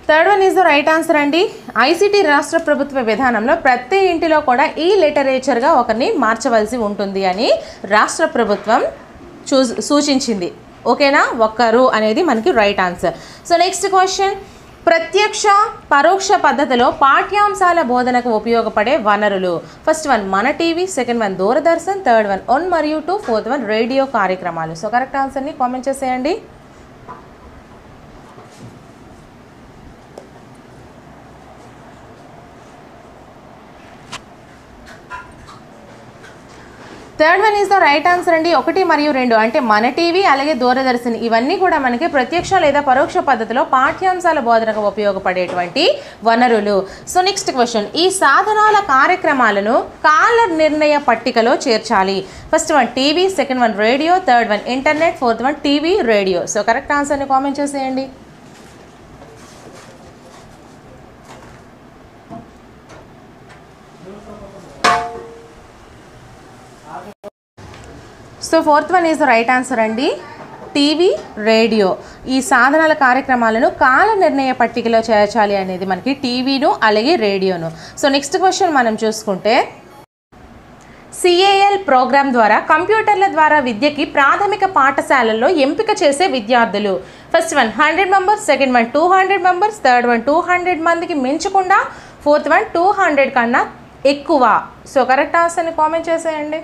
Third one is the right answer అండి. ICT రాష్ట్ర ప్రభుత్వ విధానంలో ప్రతి ఇంటిలో కూడా ఈ లిటరేచర్గా ఒకరిని మార్చవలసి ఉంటుంది అని రాష్ట్ర ప్రభుత్వం సూచించింది. ఓకేనా. 1 అనేది మనకి right answer. So next question, ప్రత్యక్ష పరోక్ష పద్ధతిలో పాఠ్యాంశాల బోధనకు ఉపయోగపడే వనరులు? ఫస్ట్ వన్ మన TV, second one Doordarshan, third one 1 మరియు 2, ఫోర్త్ వన్ రేడియో కార్యక్రమాలు. సో కరెక్ట్ ఆన్సర్ని కామెంట్ చేసేయండి. Third one is the right answer అండి. 1 మరియు 2 అంటే మన టీవీ అలాగే దూరదర్శన్ ఇవన్నీ కూడా మనకి ప్రత్యక్ష లేదా పరోక్ష పద్ధతిలో పాఠ్యాంశాల బోధనకు ఉపయోగపడేటువంటి వనరులు. సో నెక్స్ట్ క్వశ్చన్, ఈ సాధనాల కార్యక్రమాలను కాల నిర్ణయ పట్టికలో చేర్చాలి. First one TV, second one radio, third one internet, fourth one TV, radio. So correct ఆన్సర్ని కామెంట్ చేసేయండి. So fourth one is the right answer అండి. టీవీ, రేడియో ఈ సాధనాల కార్యక్రమాలను కాల నిర్ణయ పట్టికలో చేర్చాలి అనేది మనకి టీవీను అలాగే రేడియోను. సో నెక్స్ట్ క్వశ్చన్ మనం చూసుకుంటే, CAL ప్రోగ్రామ్ ద్వారా కంప్యూటర్ల ద్వారా విద్యకి ప్రాథమిక పాఠశాలల్లో ఎంపిక చేసే విద్యార్థులు. First one 100 members, second one 200 members, third one 200 మందికి మించకుండా, ఫోర్త్ వన్ 200 కన్నా ఎక్కువ. సో కరెక్ట్ ఆన్సర్ని కామెంట్ చేసేయండి.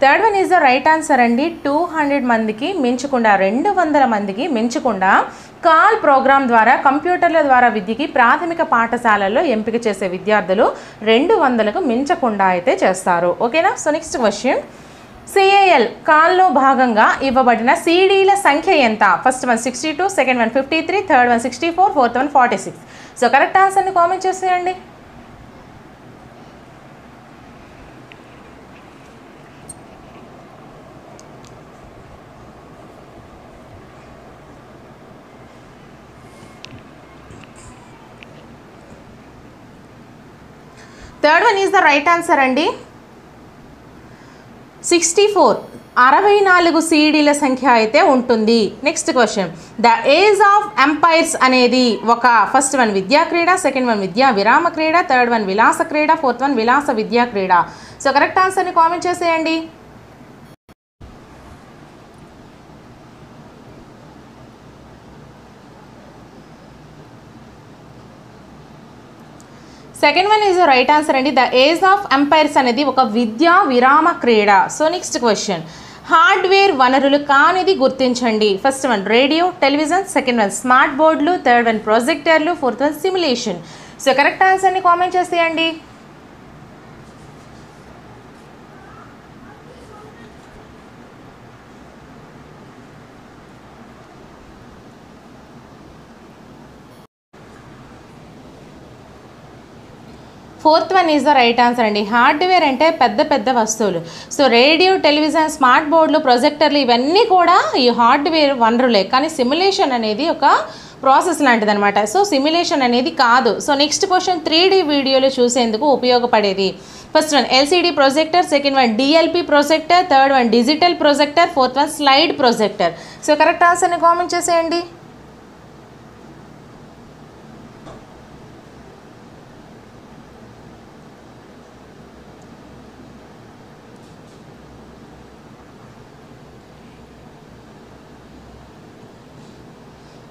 Third one is the right answer అండి. 200 మందికి మించకుండా, 200 మందికి మించకుండా కాల్ ప్రోగ్రామ్ ద్వారా కంప్యూటర్ల ద్వారా విద్యకి ప్రాథమిక పాఠశాలల్లో ఎంపిక చేసే విద్యార్థులు 200కు మించకుండా అయితే చేస్తారు. ఓకేనా. సో నెక్స్ట్ క్వశ్చన్, CAL కాల్లో భాగంగా ఇవ్వబడిన CDల సంఖ్య ఎంత? First one 62, second one 53, third one 64, fourth one 46. So correct ఆన్సర్ని కామెంట్ చేసేయండి. Third one is the right answer అండి. 64 64 CDల సంఖ్య అయితే ఉంటుంది. Next question, the Age of Empires అనేది ఒక ఫస్ట్ వన్ విద్యా క్రీడ, సెకండ్ వన్ విద్యా విరామ క్రీడ, థర్డ్ వన్ విలాస క్రీడ, ఫోర్త్ వన్ విలాస విద్యా క్రీడ. సో కరెక్ట్ ఆన్సర్ని కామెంట్ చేసేయండి. Second one is the right answer అండి. ద ఏజ్ ఆఫ్ ఎంపైర్స్ అనేది ఒక విద్యా విరామ క్రీడ. సో నెక్స్ట్ క్వశ్చన్, హార్డ్వేర్ వనరులు కానిది గుర్తించండి. First one radio, television, second one smart బోర్డులు, థర్డ్ వన్ ప్రొజెక్టర్లు, fourth one simulation. So correct ఆన్సర్ని కామెంట్ చేసేయండి. Fourth one is the right answer అండి. హార్డ్వేర్ అంటే పెద్ద పెద్ద వస్తువులు. సో రేడియో, టెలివిజన్, స్మార్ట్ బోర్డులు, ప్రొజెక్టర్లు ఇవన్నీ కూడా ఈ హార్డ్వేర్ వనరులే. కానీ సిమ్యులేషన్ అనేది ఒక ప్రాసెస్ లాంటిది అనమాట. సో సిమ్యులేషన్ అనేది కాదు. సో నెక్స్ట్ క్వశ్చన్, 3D వీడియోలు చూసేందుకు ఉపయోగపడేది. First one LCD projector, second one DLP projector, third one digital projector, fourth one slide projector. So correct ఆన్సర్ని కామెంట్ చేసేయండి.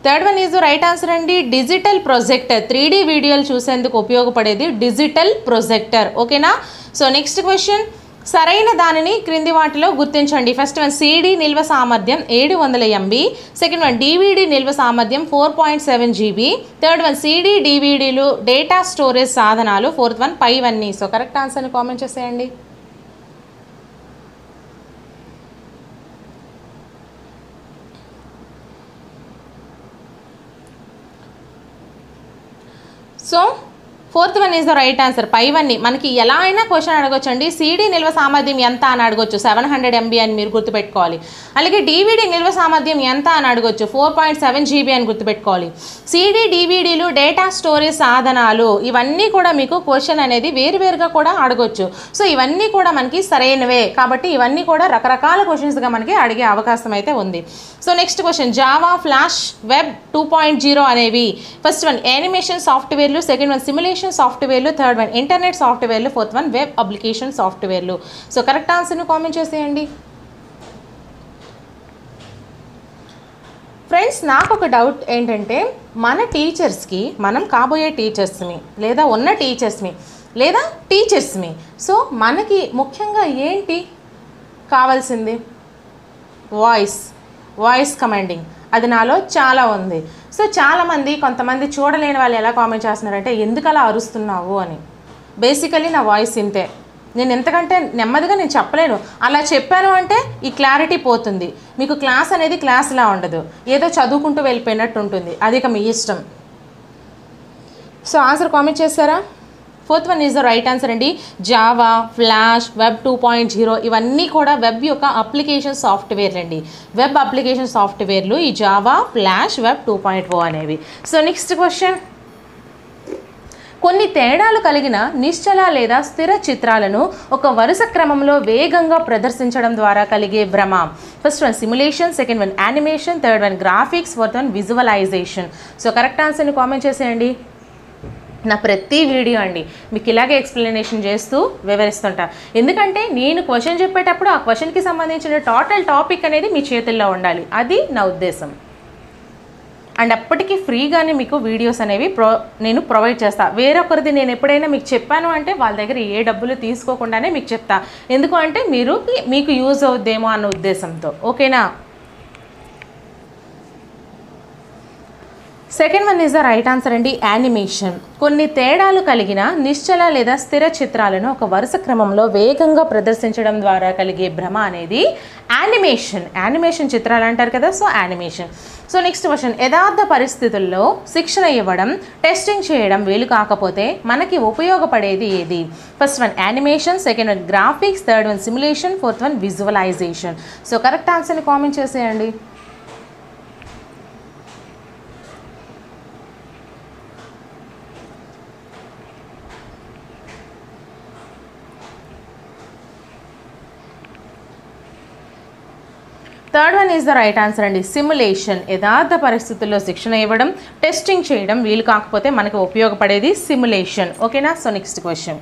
Third one is the right answer అండి. Digital projector 3D వీడియోలు చూసేందుకు ఉపయోగపడేది digital projector. ఓకేనా. సో నెక్స్ట్ క్వశ్చన్, సరైన దానిని క్రింది వాటిలో గుర్తించండి. ఫస్ట్ వన్ CD నిల్వ సామర్థ్యం 700 MB, సెకండ్ వన్ DVD నిల్వ సామర్థ్యం 4.7 GB, థర్డ్ వన్ CD DVDలు డేటా స్టోరేజ్ సాధనాలు, ఫోర్త్ వన్ పైవన్నీ. సో కరెక్ట్ ఆన్సర్ని కామెంట్ చేసేయండి. So fourth one is the right answer. పైవన్నీ మనకి ఎలా అయినా క్వశ్చన్ అడగొచ్చండి. CD నిల్వ సామర్థ్యం ఎంత అని అడగొచ్చు, 700 MB అని మీరు గుర్తుపెట్టుకోవాలి. అలాగే DVD నిల్వ సామర్థ్యం ఎంత అని అడగొచ్చు, 4.7 GB అని గుర్తుపెట్టుకోవాలి. CD DVDలు డేటా స్టోరేజ్ సాధనాలు ఇవన్నీ కూడా మీకు క్వశ్చన్ అనేది వేరువేరుగా కూడా అడగొచ్చు. సో ఇవన్నీ కూడా మనకి సరైనవే కాబట్టి ఇవన్నీ కూడా రకరకాల క్వశ్చన్స్గా మనకి అడిగే అవకాశం అయితే ఉంది. So next question, Java, flash, web 2.0 అనేవి ఫస్ట్ వన్ యానిమేషన్ సాఫ్ట్వేర్లు, సెకండ్ వన్ సిమ్యులేషన్ సాఫ్ట్వేర్లు, థర్డ్ వన్ ఇంటర్నెట్ సాఫ్ట్వేర్లు, ఫోర్త్ వన్ వెబ్ అప్లికేషన్ సాఫ్ట్వేర్లు. సో కరెక్ట్ ఆన్సర్ను కామెంట్ చేసేయండి. ఫ్రెండ్స్, నాకు ఒక డౌట్ ఏంటంటే, మన టీచర్స్కి, మనం కాబోయే టీచర్స్ని లేదా ఉన్న టీచర్స్ని లేదా టీచర్స్ని, సో మనకి ముఖ్యంగా ఏంటి కావాల్సింది? Voice commanding. అది నాలో చాలా ఉంది. సో చాలామంది కొంతమంది చూడలేని వాళ్ళు ఎలా కామెంట్ చేస్తున్నారంటే ఎందుకు అలా అరుస్తున్నావు అని. బేసికలీ నా వాయిస్ ఇంతే, నేను ఎంతకంటే నెమ్మదిగా నేను చెప్పలేను. అలా చెప్పాను అంటే ఈ క్లారిటీ పోతుంది, మీకు క్లాస్ అనేది క్లాస్లా ఉండదు, ఏదో చదువుకుంటూ వెళ్ళిపోయినట్టు ఉంటుంది. అది ఇక మీ ఇష్టం. సో ఆన్సర్ కామెంట్ చేస్తారా? Fourth one is the right answer అండి. జావా, ఫ్లాష్, వెబ్ 2.0 ఇవన్నీ కూడా వెబ్ యొక్క అప్లికేషన్ సాఫ్ట్వేర్లు అండి. వెబ్ అప్లికేషన్ సాఫ్ట్వేర్లు ఈ జావా, ఫ్లాష్, వెబ్ 2.0 అనేవి. సో నెక్స్ట్ క్వశ్చన్, కొన్ని తేడాలు కలిగిన నిశ్చల లేదా స్థిర చిత్రాలను ఒక వరుస క్రమంలో వేగంగా ప్రదర్శించడం ద్వారా కలిగే భ్రమ. First one simulation, second one animation, third one graphics, fourth one visualisation. So correct ఆన్సర్ని కామెంట్ చేసేయండి. నా ప్రతి వీడియో అండి మీకు ఇలాగే ఎక్స్ప్లెనేషన్ చేస్తూ వివరిస్తుంటా, ఎందుకంటే నేను క్వశ్చన్ చెప్పేటప్పుడు ఆ క్వశ్చన్కి సంబంధించిన టోటల్ టాపిక్ అనేది మీ చేతుల్లో ఉండాలి, అది నా ఉద్దేశం. అండ్ అప్పటికి ఫ్రీగానే మీకు వీడియోస్ అనేవి నేను ప్రొవైడ్ చేస్తాను. వేరొకరిది నేను ఎప్పుడైనా మీకు చెప్పాను అంటే వాళ్ళ దగ్గర ఏ డబ్బులు తీసుకోకుండానే మీకు చెప్తా, ఎందుకు అంటే మీకు యూజ్ అవుద్దేమో అన్న ఉద్దేశంతో. ఓకేనా? Second one is the right answer అండి, యానిమేషన్. కొన్ని తేడాలు కలిగిన నిశ్చల లేదా స్థిర చిత్రాలను ఒక వరుస క్రమంలో వేగంగా ప్రదర్శించడం ద్వారా కలిగే భ్రమ అనేది యానిమేషన్. యానిమేషన్ చిత్రాలు అంటారు కదా, so animation. So next question, యథార్థ పరిస్థితుల్లో శిక్షణ ఇవ్వడం, టెస్టింగ్ చేయడం వీలు కాకపోతే మనకి ఉపయోగపడేది ఏది? First one animation, second one graphics, third one simulation, fourth one visualisation. So correct ఆన్సర్ని కామెంట్ చేసేయండి. Third one is the right answer అండి, సిమ్యులేషన్. యథార్థ పరిస్థితుల్లో శిక్షణ ఇవ్వడం, టెస్టింగ్ చేయడం వీలు కాకపోతే మనకు ఉపయోగపడేది సిమ్యులేషన్. ఓకేనా? సో నెక్స్ట్ క్వశ్చన్,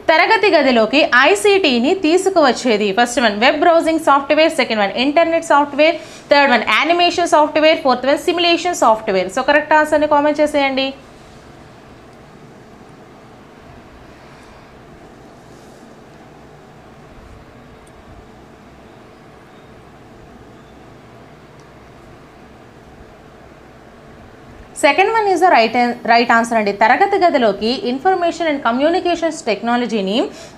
తరగతి గదిలోకి ఐసీటీని తీసుకువచ్చేది. First one web browsing software, second one internet software, third one animation software, fourth one simulation software. So correct ఆన్సర్ని కామెంట్ చేసేయండి. Second one is the right answer అండి. తరగతి గదిలోకి ఇన్ఫర్మేషన్ అండ్ కమ్యూనికేషన్స్ టెక్నాలజీని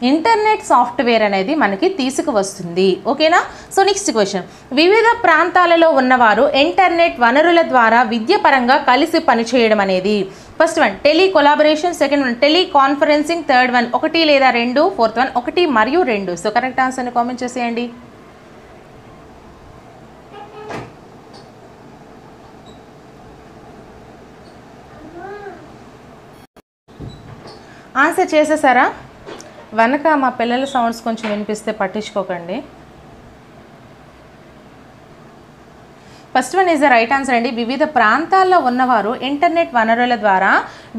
ఇంటర్నెట్ సాఫ్ట్వేర్ అనేది మనకి తీసుకువస్తుంది. ఓకేనా? సో నెక్స్ట్ క్వశ్చన్, వివిధ ప్రాంతాలలో ఉన్నవారు ఇంటర్నెట్ వనరుల ద్వారా విద్య పరంగా కలిసి పనిచేయడం అనేది. First one tele collaboration, second one tele conferencing, third one 1 లేదా 2, ఫోర్త్ వన్ 1 మరియు 2. సో కరెక్ట్ ఆన్సర్ని కామెంట్ చేసేయండి. ఆన్సర్ చేసేసారా? వెనక మా పిల్లల సౌండ్స్ కొంచెం వినిపిస్తే పట్టించుకోకండి. First one is the right answer అండి. వివిధ ప్రాంతాల్లో ఉన్నవారు ఇంటర్నెట్ వనరుల ద్వారా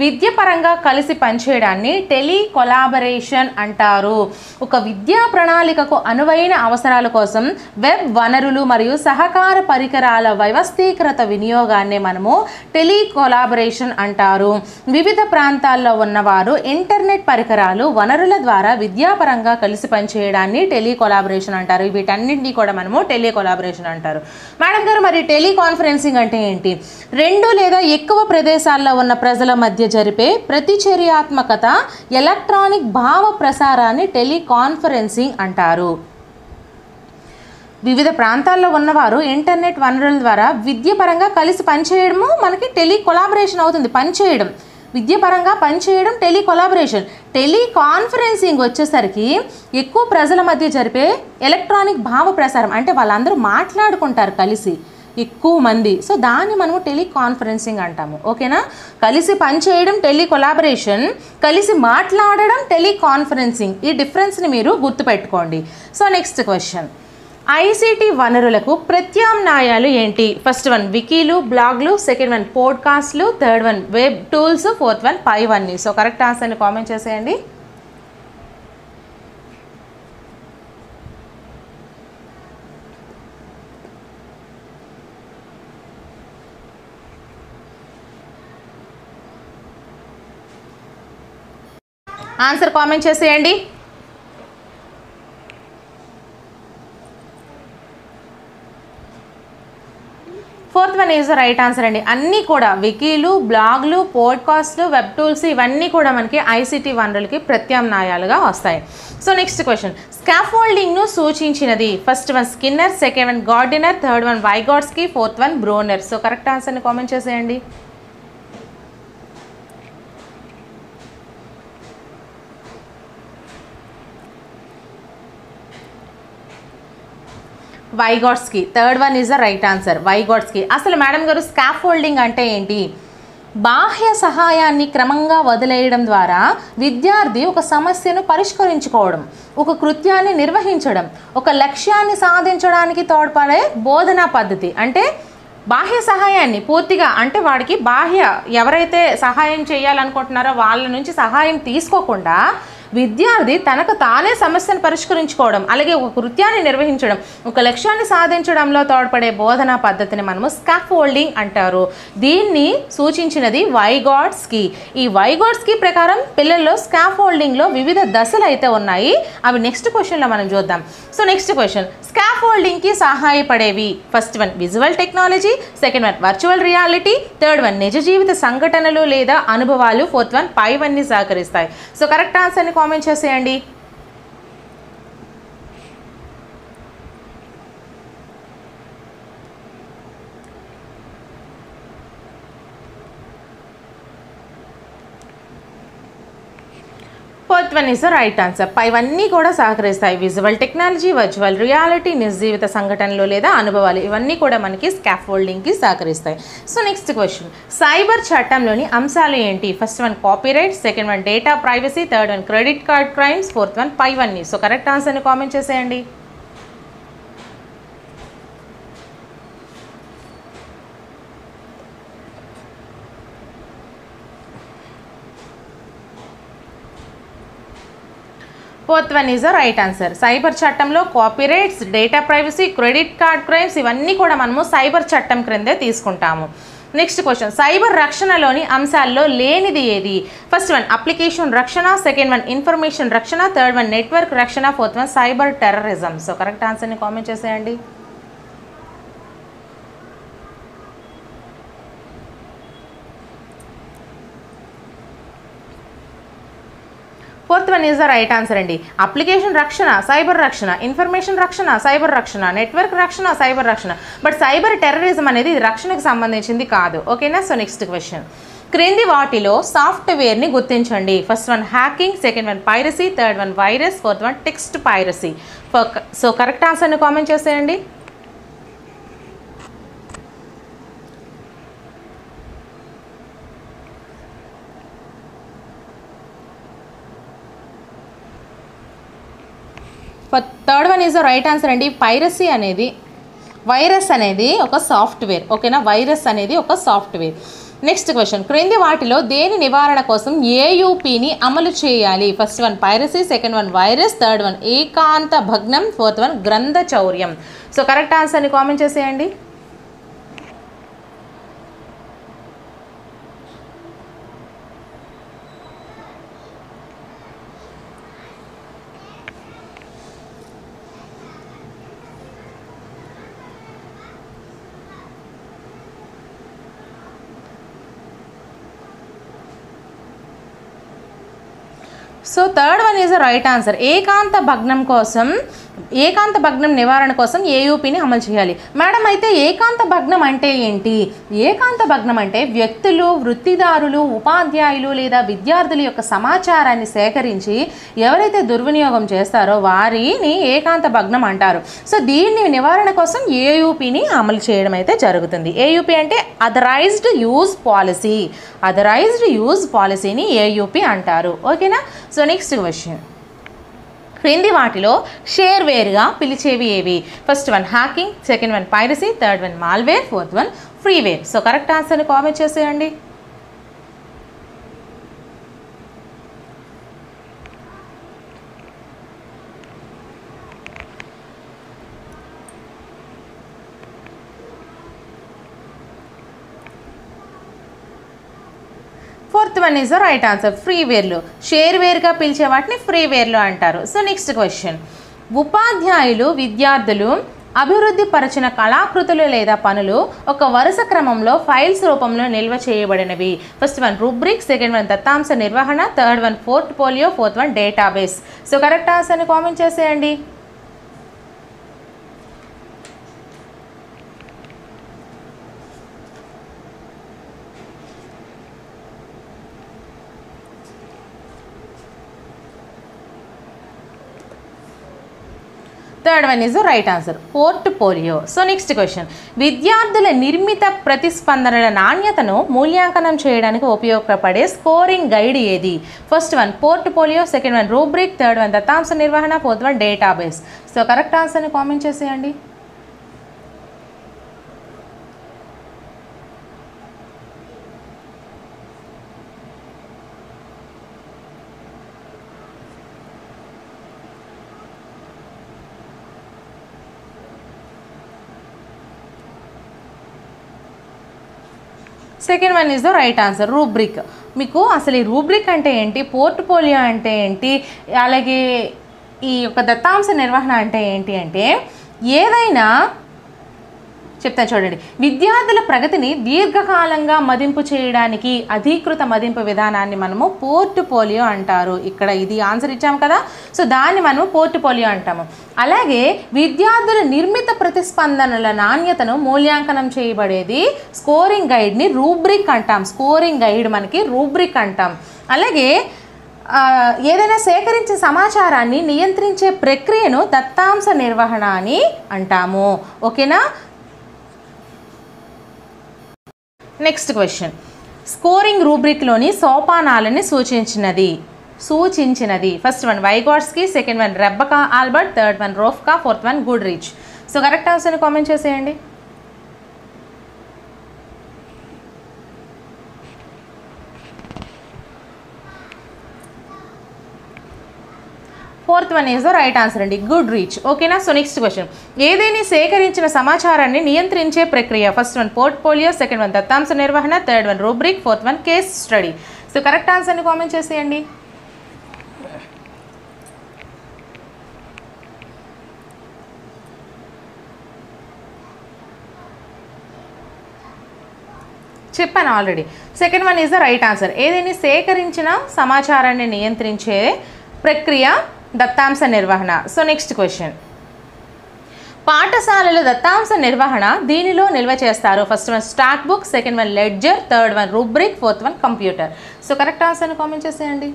విద్య పరంగా కలిసి పనిచేయడాన్ని టెలి కొలాబరేషన్ అంటారు. ఒక విద్యా ప్రణాళికకు అనువైన అవసరాల కోసం వెబ్ వనరులు మరియు సహకార పరికరాల వ్యవస్థీకృత వినియోగాన్ని మనము టెలి కొలాబరేషన్ అంటారు. వివిధ ప్రాంతాల్లో ఉన్నవారు ఇంటర్నెట్ పరికరాలు వనరుల ద్వారా విద్యాపరంగా కలిసి పనిచేయడాన్ని టెలి కొలాబరేషన్ అంటారు. వీటన్నింటినీ కూడా మనము టెలి కొలాబరేషన్ అంటారు. మేడం గారు, మరి టెలికాన్ఫరెన్సింగ్ అంటే ఏంటి? 2 లేదా ఎక్కువ ప్రదేశాల్లో ఉన్న ప్రజల మధ్య జరిపే ప్రతిచర్యాత్మకత ఎలక్ట్రానిక్ భావ ప్రసారాన్ని టెలికాన్ఫరెన్సింగ్ అంటారు. వివిధ ప్రాంతాల్లో ఉన్నవారు ఇంటర్నెట్ వనరుల ద్వారా విద్యపరంగా కలిసి పనిచేయడము మనకి టెలి కొలాబరేషన్ అవుతుంది. పనిచేయడం, విద్యపరంగా పనిచేయడం టెలి కొలాబరేషన్. టెలికాన్ఫరెన్సింగ్ వచ్చేసరికి ఎక్కువ ప్రజల మధ్య జరిపే ఎలక్ట్రానిక్ భావ ప్రసారం, అంటే వాళ్ళందరూ మాట్లాడుకుంటారు కలిసి ఎక్కువ మంది. సో దాన్ని మనము టెలికాన్ఫరెన్సింగ్ అంటాము. ఓకేనా? కలిసి పనిచేయడం టెలి కొలాబరేషన్, కలిసి మాట్లాడడం టెలికాన్ఫరెన్సింగ్. ఈ డిఫరెన్స్ని మీరు గుర్తుపెట్టుకోండి. సో నెక్స్ట్ క్వశ్చన్, ఐసీటీ వనరులకు ప్రత్యామ్నాయాలు ఏంటి? ఫస్ట్ వన్ వికీలు, బ్లాగ్లు, సెకండ్ వన్ పోడ్కాస్ట్లు, third one web tools, fourth one పైవన్నీ. సో కరెక్ట్ ఆన్సర్ని కామెంట్ చేసేయండి. ఆన్సర్ కామెంట్ చేసేయండి. Fourth one is the right answer అండి. అన్నీ కూడా వికీలు, బ్లాగ్లు, పోడ్కాస్ట్లు, వెబ్ టూల్స్ ఇవన్నీ కూడా మనకి ఐసీటీ వనరులకి ప్రత్యామ్నాయాలుగా వస్తాయి. సో నెక్స్ట్ క్వశ్చన్, స్కాఫోల్డింగ్ను సూచించినది. First one Skinner, second one Gardner, third one Vygotsky, fourth one Bruner. So correct ఆన్సర్ని కామెంట్ చేసేయండి. Vygotsky, third one is the right answer. Vygotsky. అసలు మేడం గారు స్కాఫోల్డింగ్ అంటే ఏంటి? బాహ్య సహాయాన్ని క్రమంగా వదిలేయడం ద్వారా విద్యార్థి ఒక సమస్యను పరిష్కరించుకోవడం, ఒక కృత్యాన్ని నిర్వహించడం, ఒక లక్ష్యాన్ని సాధించడానికి తోడ్పడే బోధనా పద్ధతి. అంటే బాహ్య సహాయాన్ని పూర్తిగా, అంటే వాడికి ఎవరైతే సహాయం చేయాలనుకుంటున్నారో వాళ్ళ నుంచి సహాయం తీసుకోకుండా విద్యార్థి తనకు తానే సమస్యను పరిష్కరించుకోవడం, అలాగే ఒక కృత్యాన్ని నిర్వహించడం, ఒక లక్ష్యాన్ని సాధించడంలో తోడ్పడే బోధనా పద్ధతిని మనము స్కాఫోల్డింగ్ అంటారు. దీన్ని సూచించినది వైగాట్స్కీ. ఈ వైగాట్స్కీ ప్రకారం పిల్లల్లో స్కాఫోల్డింగ్లో వివిధ దశలు అయితే ఉన్నాయి. అవి నెక్స్ట్ క్వశ్చన్లో మనం చూద్దాం. సో నెక్స్ట్ క్వశ్చన్, స్కాఫోల్డింగ్కి సహాయపడేవి. First one visual technology, second one virtual reality, third one నిజ జీవిత సంఘటనలు లేదా అనుభవాలు, ఫోర్త్ వన్ పైవన్నీ సహకరిస్తాయి. సో కరెక్ట్ ఆన్సర్ని కామెంట్ చేసేయండి. Fourth one is the right answer. పైవన్నీ కూడా సహకరిస్తాయి. విజువల్ టెక్నాలజీ, వర్చువల్ రియాలిటీ, నిజ జీవిత సంఘటనలు లేదా అనుభవాలు ఇవన్నీ కూడా మనకి స్కాఫోల్డింగ్కి సహకరిస్తాయి. సో నెక్స్ట్ క్వశ్చన్, సైబర్ చట్టంలోని అంశాలు ఏంటి? First one copyright, second one data privacy, third one credit card crimes, fourth one పైవన్నీ. సో కరెక్ట్ ఆన్సర్ని కామెంట్ చేసేయండి. Fourth one is the right answer. Cyber చట్టంలో copyrights, data privacy, credit card crimes ఇవన్నీ కూడా మనము సైబర్ చట్టం క్రిందే తీసుకుంటాము. Next question, cyber రక్షణలోని అంశాల్లో లేనిది ఏది? ఫస్ట్ వన్ అప్లికేషన్ రక్షణ, సెకండ్ వన్ ఇన్ఫర్మేషన్ రక్షణ, థర్డ్ వన్ నెట్వర్క్ రక్షణ, fourth one cyber terrorism. So correct ఆన్సర్ని కామెంట్ చేసేయండి. Fourth one is the right answer అండి. అప్లికేషన్ రక్షణ, సైబర్ రక్షణ, ఇన్ఫర్మేషన్ రక్షణ, సైబర్ రక్షణ, నెట్వర్క్ రక్షణ, సైబర్ రక్షణ. బట్ సైబర్ టెర్రరిజం అనేది రక్షణకు సంబంధించింది కాదు. ఓకేనా? సో నెక్స్ట్ క్వశ్చన్, క్రింది వాటిలో సాఫ్ట్వేర్ని గుర్తించండి. First one hacking, second one piracy, third one virus, fourth one text piracy. So correct ఆన్సర్ని కామెంట్ చేసేయండి. Third one is the right answer అండి. పైరసీ అనేది, వైరస్ అనేది ఒక సాఫ్ట్వేర్. ఓకేనా? వైరస్ అనేది ఒక సాఫ్ట్వేర్. నెక్స్ట్ క్వశ్చన్, క్రింది వాటిలో దేని నివారణ కోసం ఏయూపీని అమలు చేయాలి? First one piracy, second one virus, third one ఏకాంత భగ్నం, ఫోర్త్ వన్ గ్రంథ చౌర్యం. సో కరెక్ట్ ఆన్సర్ని కామెంట్ చేసేయండి. So third one is the right answer. ఏకాంత భగ్నం నివారణ కోసం ఏయూపీని అమలు చేయాలి. మేడం అయితే ఏకాంత భగ్నం అంటే ఏంటి? ఏకాంత భగ్నం అంటే వ్యక్తులు, వృత్తిదారులు, ఉపాధ్యాయులు లేదా విద్యార్థుల యొక్క సమాచారాన్ని సేకరించి ఎవరైతే దుర్వినియోగం చేస్తారో వారిని ఏకాంత భగ్నం అంటారు. సో దీన్ని నివారణ కోసం ఏయూపీని అమలు చేయడం అయితే జరుగుతుంది. ఏయూపీ అంటే authorised use policy. Authorised use పాలసీని ఏయూపీ అంటారు. ఓకేనా? సో నెక్స్ట్ క్వశ్చన్, క్రింది వాటిలో షేర్వేర్గా పిలిచేవి ఏవి? First one hacking, second one piracy, third one malware, fourth one freeware. So correct ఆన్సర్ని కామెంట్ చేసేయండి. Fourth one is the right answer. ఫ్రీవేర్లు, షేర్వేర్గా పిలిచే వాటిని ఫ్రీవేర్లు అంటారు. సో నెక్స్ట్ క్వశ్చన్, ఉపాధ్యాయులు విద్యార్థులు అభివృద్ధి పరిచిన కళాకృతులు లేదా పనులు ఒక వరుస క్రమంలో ఫైల్స్ రూపంలో నిల్వ చేయబడినవి. First one rubric, second one దత్తాంశ నిర్వహణ, third one portfolio, fourth one database. So correct ఆన్సర్ని కామెంట్ చేసేయండి. Third one is the right answer, portfolio. So next question, విద్యార్థుల నిర్మిత ప్రతిస్పందనల నాణ్యతను మూల్యాంకనం చేయడానికి ఉపయోగపడే స్కోరింగ్ గైడ్ ఏది? First one portfolio, second one rubric, third one దత్తాంశ నిర్వహణ, fourth one database. So correct ఆన్సర్ని కామెంట్ చేసేయండి. Second one is the right answer, rubric. మీకు అసలు ఈ రూబ్రిక్ అంటే ఏంటి, పోర్ట్ఫోలియో అంటే ఏంటి, అలాగే ఈ యొక్క దత్తాంశ నిర్వహణ అంటే ఏంటి అంటే ఏదైనా చెప్తాను చూడండి. విద్యార్థుల ప్రగతిని దీర్ఘకాలంగా మదింపు చేయడానికి అధీకృత మదింపు విధానాన్ని మనము పోర్ట్ఫోలియో అంటారు. ఇక్కడ ఇది ఆన్సర్ ఇచ్చాము కదా, సో దాన్ని మనము పోర్ట్ఫోలియో అంటాము. అలాగే విద్యార్థుల నిర్మిత ప్రతిస్పందనల నాణ్యతను మూల్యాంకనం చేయబడేది స్కోరింగ్ గైడ్ని రూబ్రిక్ అంటాం. స్కోరింగ్ గైడ్ మనకి రూబ్రిక్ అంటాం. అలాగే ఏదైనా సేకరించే సమాచారాన్ని నియంత్రించే ప్రక్రియను దత్తాంశ నిర్వహణ అని అంటాము. ఓకేనా. నెక్స్ట్ క్వశ్చన్, స్కోరింగ్ రూబ్రిక్లోని సోపానాలని సూచించినది. First one Vygotsky, second one Rebecca Albert, third one Rofka, fourth one Goodrich. So correct ఆన్సర్ని కామెంట్ చేసేయండి. Fourth one is the right answer అండి, గుడ్రిచ్. ఓకేనా. సో నెక్స్ట్ క్వశ్చన్, ఏదైనా సేకరించిన సమాచారాన్ని నియంత్రించే ప్రక్రియ? First one portfolio, second one దత్తాంశ నిర్వహణ, third one rubric, fourth one case study. So correct ఆన్సర్ని కామెంట్ చేసేయండి. చెప్పాను already. Second one is the right answer. ఏదైనా సేకరించిన సమాచారాన్ని నియంత్రించే ప్రక్రియ దత్తాంశ నిర్వహణ. సో నెక్స్ట్ క్వశ్చన్, పాఠశాలలో దత్తాంశ నిర్వహణ దీనిలో నిల్వ చేస్తారు? First one stock book, second one ledger, third one rubric, fourth one computer. So correct ఆన్సర్ని కామెంట్ చేసేయండి.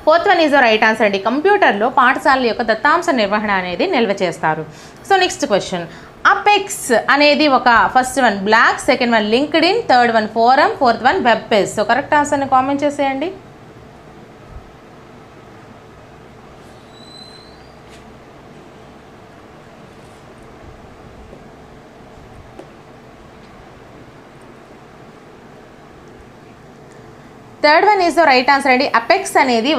Fourth one is the right answer అండి, కంప్యూటర్లో పాఠశాల యొక్క దత్తాంశ నిర్వహణ అనేది నిల్వ చేస్తారు. సో నెక్స్ట్ క్వశ్చన్, అపెక్స్ అనేది ఒక first one blog, second one LinkedIn, third one forum, fourth one web page. So correct ఆన్సర్ని కామెంట్ చేసేయండి. Third one is the right answer అండి, అపెక్స్ అనేది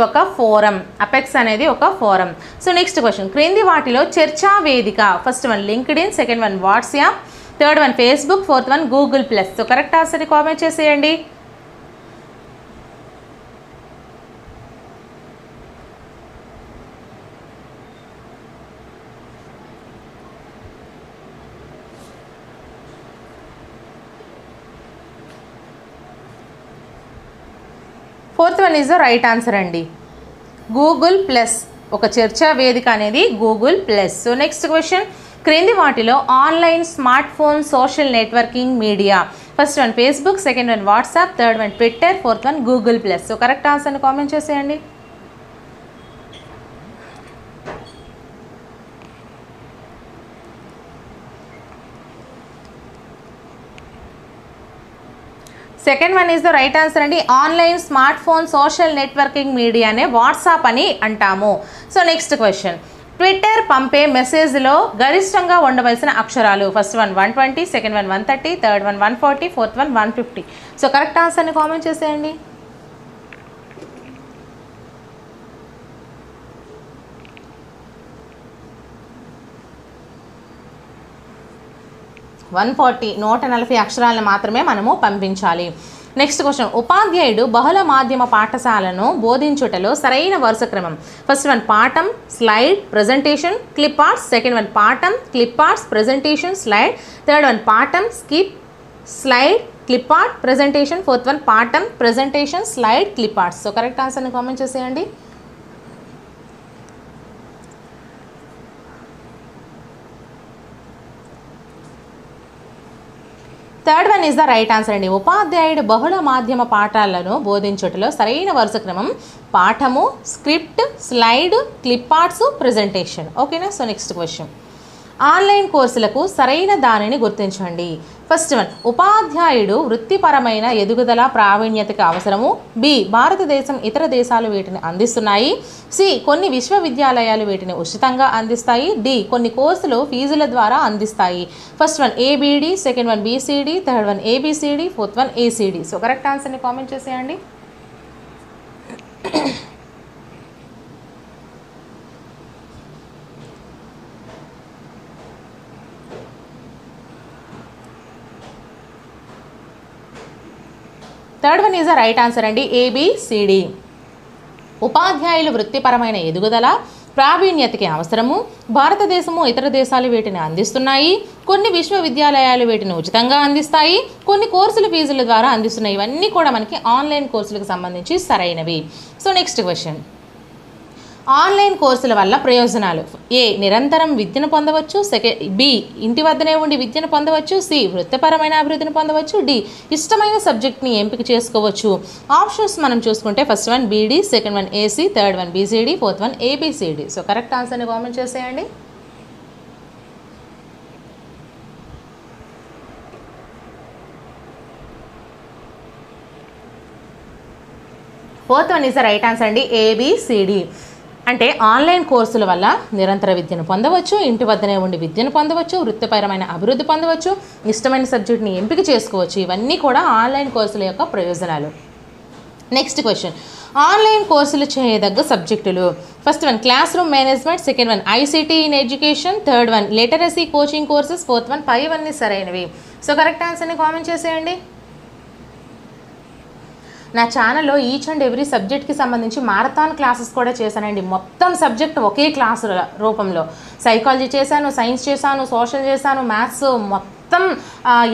ఒక ఫోరం. సో నెక్స్ట్ క్వశ్చన్, క్రింది వాటిలో చర్చా వేదిక? First one linked in, second one WhatsApp, third one Facebook, fourth one Google plus. So correct ఆన్సర్ని కామెంట్ చేసేయండి. Fourth one is the right answer అండి, గూగుల్ ప్లస్. ఒక చర్చా వేదిక అనేది Google plus. So next question, క్రింది వాటిలో online, smart phone, social networking media? First one Facebook, second one WhatsApp, third one Twitter, fourth one Google plus. So correct ఆన్సర్ని comment చేసేయండి. Second one is the right answer అండి, online, smart phone, social networking మీడియానే WhatsApp అని అంటాము. So next question, Twitter పంపే మెసేజ్లో గరిష్టంగా ఉండవలసిన అక్షరాలు? First one 120, second one 130, third one 140, fourth one 150. So correct ఆన్సర్ని కామెంట్ చేసేయండి. 140 140 అక్షరాలను మాత్రమే మనము పంపించాలి. నెక్స్ట్ క్వశ్చన్, ఉపాధ్యాయుడు బహుళ మాధ్యమ పాఠశాలను బోధించుటలో సరైన వరుస క్రమం. ఫస్ట్ వన్ పాఠం, slide, presentation, clip arts. Second one పాఠం, clip arts, presentation, slide. Third one పాఠం, skip, slide, clip art, presentation. Fourth one పాఠం, presentation, slide, clip arts. So correct ఆన్సర్ని కామెంట్ చేసేయండి. Third one is the right answer అండి. ఉపాధ్యాయుడు బహుళ మాధ్యమ పాఠాలను బోధించుటలో సరైన వరుస క్రమం పాఠము, script, slide, clip arts, presentation. ఓకేనా. సో నెక్స్ట్ క్వశ్చన్, ఆన్లైన్ కోర్సులకు సరైన దానిని గుర్తించండి. ఫస్ట్ వన్, ఉపాధ్యాయుడు వృత్తిపరమైన ఎదుగుదల ప్రావీణ్యతకి అవసరము. బి, భారతదేశం ఇతర దేశాలు వీటిని అందిస్తున్నాయి. సి, కొన్ని విశ్వవిద్యాలయాలు వీటిని ఉచితంగా అందిస్తాయి. డి, కొన్ని కోర్సులు ఫీజుల ద్వారా అందిస్తాయి. First one A B D, second one B C D, third one A B C D, fourth one A C D. So correct ఆన్సర్ని కామెంట్ చేసేయండి. Third one is the right answer అండి, ఏబిసిడి. ఉపాధ్యాయులు వృత్తిపరమైన ఎదుగుదల ప్రావీణ్యతకి అవసరము. భారతదేశము ఇతర దేశాలు వీటిని అందిస్తున్నాయి. కొన్ని విశ్వవిద్యాలయాలు వీటిని ఉచితంగా అందిస్తాయి. కొన్ని కోర్సులు ఫీజుల ద్వారా అందిస్తున్నాయి. ఇవన్నీ కూడా మనకి ఆన్లైన్ కోర్సులకు సంబంధించి సరైనవి. సో నెక్స్ట్ క్వశ్చన్, ఆన్లైన్ కోర్సుల వల్ల ప్రయోజనాలు. ఏ, నిరంతరం విద్యను పొందవచ్చు. బి, ఇంటి వద్దనే ఉండి విద్యను పొందవచ్చు. సి, వృత్తిపరమైన అభివృద్ధిని పొందవచ్చు. డి, ఇష్టమైన సబ్జెక్ట్ని ఎంపిక చేసుకోవచ్చు. ఆప్షన్స్ మనం చూసుకుంటే first one B D, second one A C, third one B C D, fourth one A B C D. So correct ఆన్సర్ని కామెంట్ చేసేయండి. Fourth one is the right answer అండి, ఏబిసిడి. అంటే ఆన్లైన్ కోర్సుల వల్ల నిరంతర విద్యను పొందవచ్చు, ఇంటి వద్దనే ఉండి విద్యను పొందవచ్చు, వృత్తిపరమైన అభివృద్ధి పొందవచ్చు, ఇష్టమైన సబ్జెక్ట్ని ఎంపిక చేసుకోవచ్చు. ఇవన్నీ కూడా ఆన్లైన్ కోర్సుల యొక్క ప్రయోజనాలు. నెక్స్ట్ క్వశ్చన్, ఆన్లైన్ కోర్సులు చేయదగ్గ సబ్జెక్టులు. First one classroom management, second one I C T in education, third one literacy coaching courses, fourth one పై వన్ సరైనవి. సో కరెక్ట్ ఆన్సర్ని కామెంట్ చేసేయండి. నా ఛానల్లో ఈచ్ అండ్ ఎవ్రీ సబ్జెక్ట్కి సంబంధించి మారథాన్ క్లాసెస్ కూడా చేశానండి. మొత్తం సబ్జెక్ట్ ఒకే క్లాస్ రూపంలో సైకాలజీ చేశాను, సైన్స్ చేశాను, సోషల్ చేశాను, మ్యాథ్స్, మొత్తం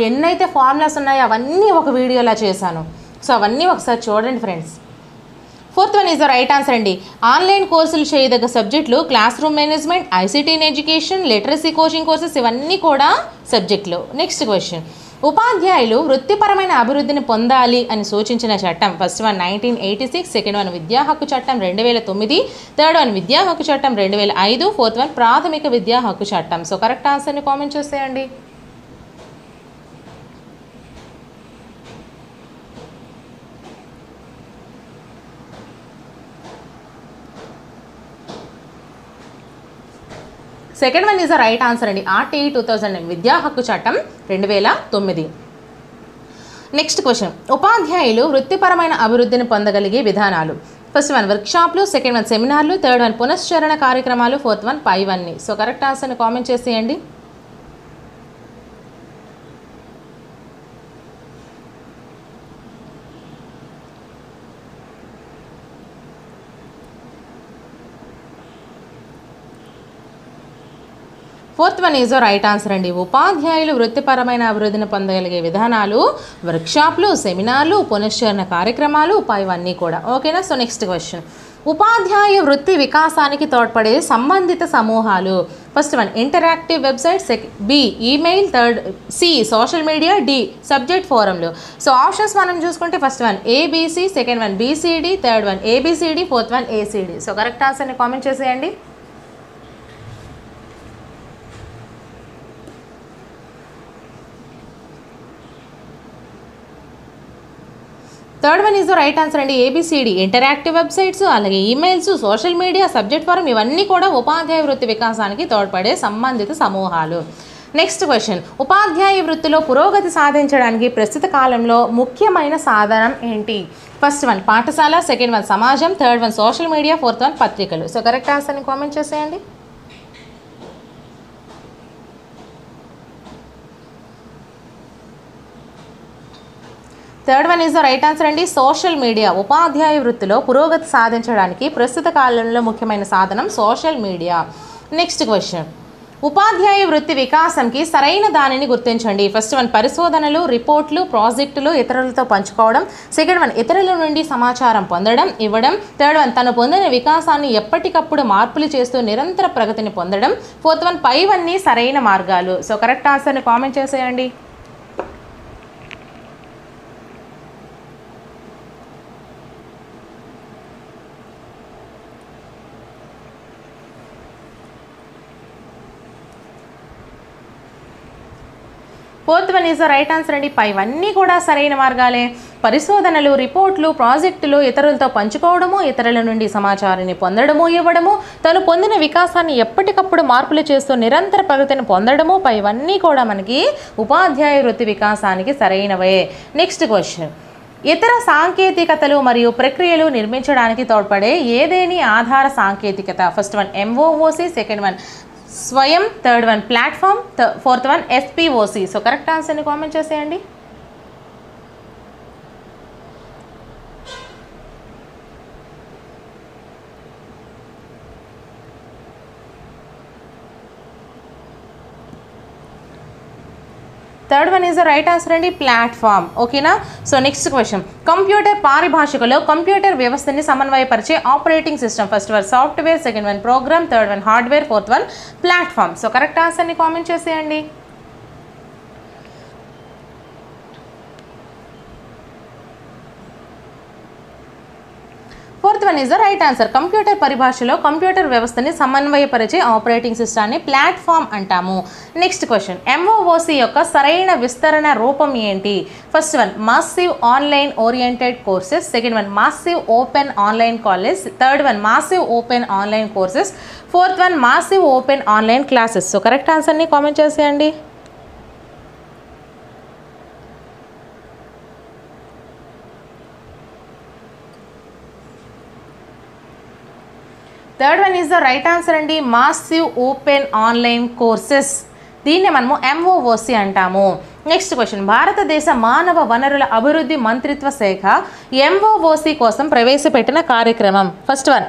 ఎన్నైతే ఫార్ములాస్ ఉన్నాయో అవన్నీ ఒక వీడియోలా చేశాను. సో అవన్నీ ఒకసారి చూడండి friends. Fourth one is the right answer అండి. ఆన్లైన్ కోర్సులు చేయదగ్గ సబ్జెక్టులు class room management, ICT in education, literacy coaching courses, ఇవన్నీ కూడా సబ్జెక్టులు. నెక్స్ట్ క్వశ్చన్, ఉపాధ్యాయులు వృత్తిపరమైన అభివృద్ధిని పొందాలి అని సూచించిన చట్టం. ఫస్ట్ వన్ 1986, సెకండ్ వన్ విద్యా హక్కు చట్టం 2009, థర్డ్ వన్ విద్యా హక్కు చట్టం 2005, ఫోర్త్ వన్ ప్రాథమిక విద్యా హక్కు చట్టం. సో కరెక్ట్ ఆన్సర్ని కామెంట్ చేసేయండి. Second one is the right answer అండి, ఆర్టీఈ 2009 విద్యా హక్కు చట్టం 2009. నెక్స్ట్ క్వశ్చన్, ఉపాధ్యాయులు వృత్తిపరమైన అభివృద్ధిని పొందగలిగే విధానాలు. ఫస్ట్ వన్ వర్క్షాప్లు, సెకండ్ వన్ సెమినార్లు, థర్డ్ వన్ పునశ్చరణ కార్యక్రమాలు, ఫోర్త్ వన్ పై వన్ని. సో కరెక్ట్ ఆన్సర్ని కామెంట్ చేసేయండి. Fourth one is right answer అండి. ఉపాధ్యాయులు వృత్తిపరమైన అభివృద్ధిని పొందగలిగే విధానాలు వర్క్షాప్లు, సెమినార్లు, పునశ్చరణ కార్యక్రమాలు, పైవన్నీ కూడా. ఓకేనా. సో నెక్స్ట్ క్వశ్చన్, ఉపాధ్యాయ వృత్తి వికాసానికి తోడ్పడే సంబంధిత సమూహాలు. First one interactive website, B email, third C social media, D subject ఫోరంలు. సో ఆప్షన్స్ మనం చూసుకుంటే first one A B C, second one B C D, third one A B C D, fourth one A C D. So correct ఆన్సర్ని comment చేసేయండి. Third one is the right answer అండి, A B C D. Interactive websites, అలాగే emails, social media, subject forum, ఇవన్నీ కూడా ఉపాధ్యాయ వృత్తి వికాసానికి తోడ్పడే సంబంధిత సమూహాలు. నెక్స్ట్ క్వశ్చన్, ఉపాధ్యాయ వృత్తిలో పురోగతి సాధించడానికి ప్రస్తుత కాలంలో ముఖ్యమైన సాధనం ఏంటి? ఫస్ట్ వన్ పాఠశాల, సెకండ్ వన్ సమాజం, third one social media, fourth one పత్రికలు. సో కరెక్ట్ ఆన్సర్ని కామెంట్ చేసేయండి. Third one is the right answer అండి. సోషల్ మీడియా ఉపాధ్యాయ వృత్తిలో పురోగతి సాధించడానికి ప్రస్తుత కాలంలో ముఖ్యమైన సాధనం సోషల్ మీడియా. నెక్స్ట్ క్వశ్చన్, ఉపాధ్యాయ వృత్తి వికాసంకి సరైన దానిని గుర్తించండి. ఫస్ట్ వన్ పరిశోధనలు, రిపోర్ట్లు, ప్రాజెక్టులు ఇతరులతో పంచుకోవడం. సెకండ్ వన్ ఇతరుల నుండి సమాచారం పొందడం, ఇవ్వడం. థర్డ్ వన్ తను పొందిన వికాసాన్ని ఎప్పటికప్పుడు మార్పులు చేస్తూ నిరంతర ప్రగతిని పొందడం. ఫోర్త్ వన్ పైవన్నీ సరైన మార్గాలు. సో కరెక్ట్ ఆన్సర్ని కామెంట్ చేసేయండి. Fourth one is the right answer అండి. పైవన్నీ కూడా సరైన మార్గాలే. పరిశోధనలు, రిపోర్ట్లు, ప్రాజెక్టులు ఇతరులతో పంచుకోవడము, ఇతరుల నుండి సమాచారాన్ని పొందడము, ఇవ్వడము, తను పొందిన వికాసాన్ని ఎప్పటికప్పుడు మార్పులు చేస్తూ నిరంతర ప్రగతిని పొందడము, పైవన్నీ కూడా మనకి ఉపాధ్యాయ వృత్తి వికాసానికి సరైనవే. నెక్స్ట్ క్వశ్చన్, ఇతర సాంకేతికతలు మరియు ప్రక్రియలు నిర్మించడానికి తోడ్పడే ఏదేని ఆధార సాంకేతికత. First one M O O C, second one స్వయం, third one platform, fourth one S P O C. So correct ఆన్సర్ని కామెంట్ చేసేయండి. Third one is the right answer అండి, ప్లాట్ఫామ్. ఓకేనా. సో నెక్స్ట్ క్వశ్చన్, కంప్యూటర్ పారిభాషికలో కంప్యూటర్ వ్యవస్థని సమన్వయపరిచే operating system. First one software, second one program, third one hardware, fourth one platform. So correct ఆన్సర్ని comment చేసేయండి. Fourth one is the right answer. Computer పరిభాషలో computer వ్యవస్థని సమన్వయపరిచే operating సిస్టాన్ని platform అంటాము. Next question, MOOC యొక్క సరైన విస్తరణ రూపం ఏంటి? First one massive online oriented courses, second one massive open online college, third one massive open online courses, fourth one massive open online classes. So correct ఆన్సర్ని comment చేసేయండి. Third one is the right answer అండి, massive open online courses. దీన్ని మనము MOOC అంటాము. Next question, భారతదేశ మానవ వనరుల అభివృద్ధి మంత్రిత్వ శాఖ ఎంఓఓసి కోసం ప్రవేశపెట్టిన కార్యక్రమం. First one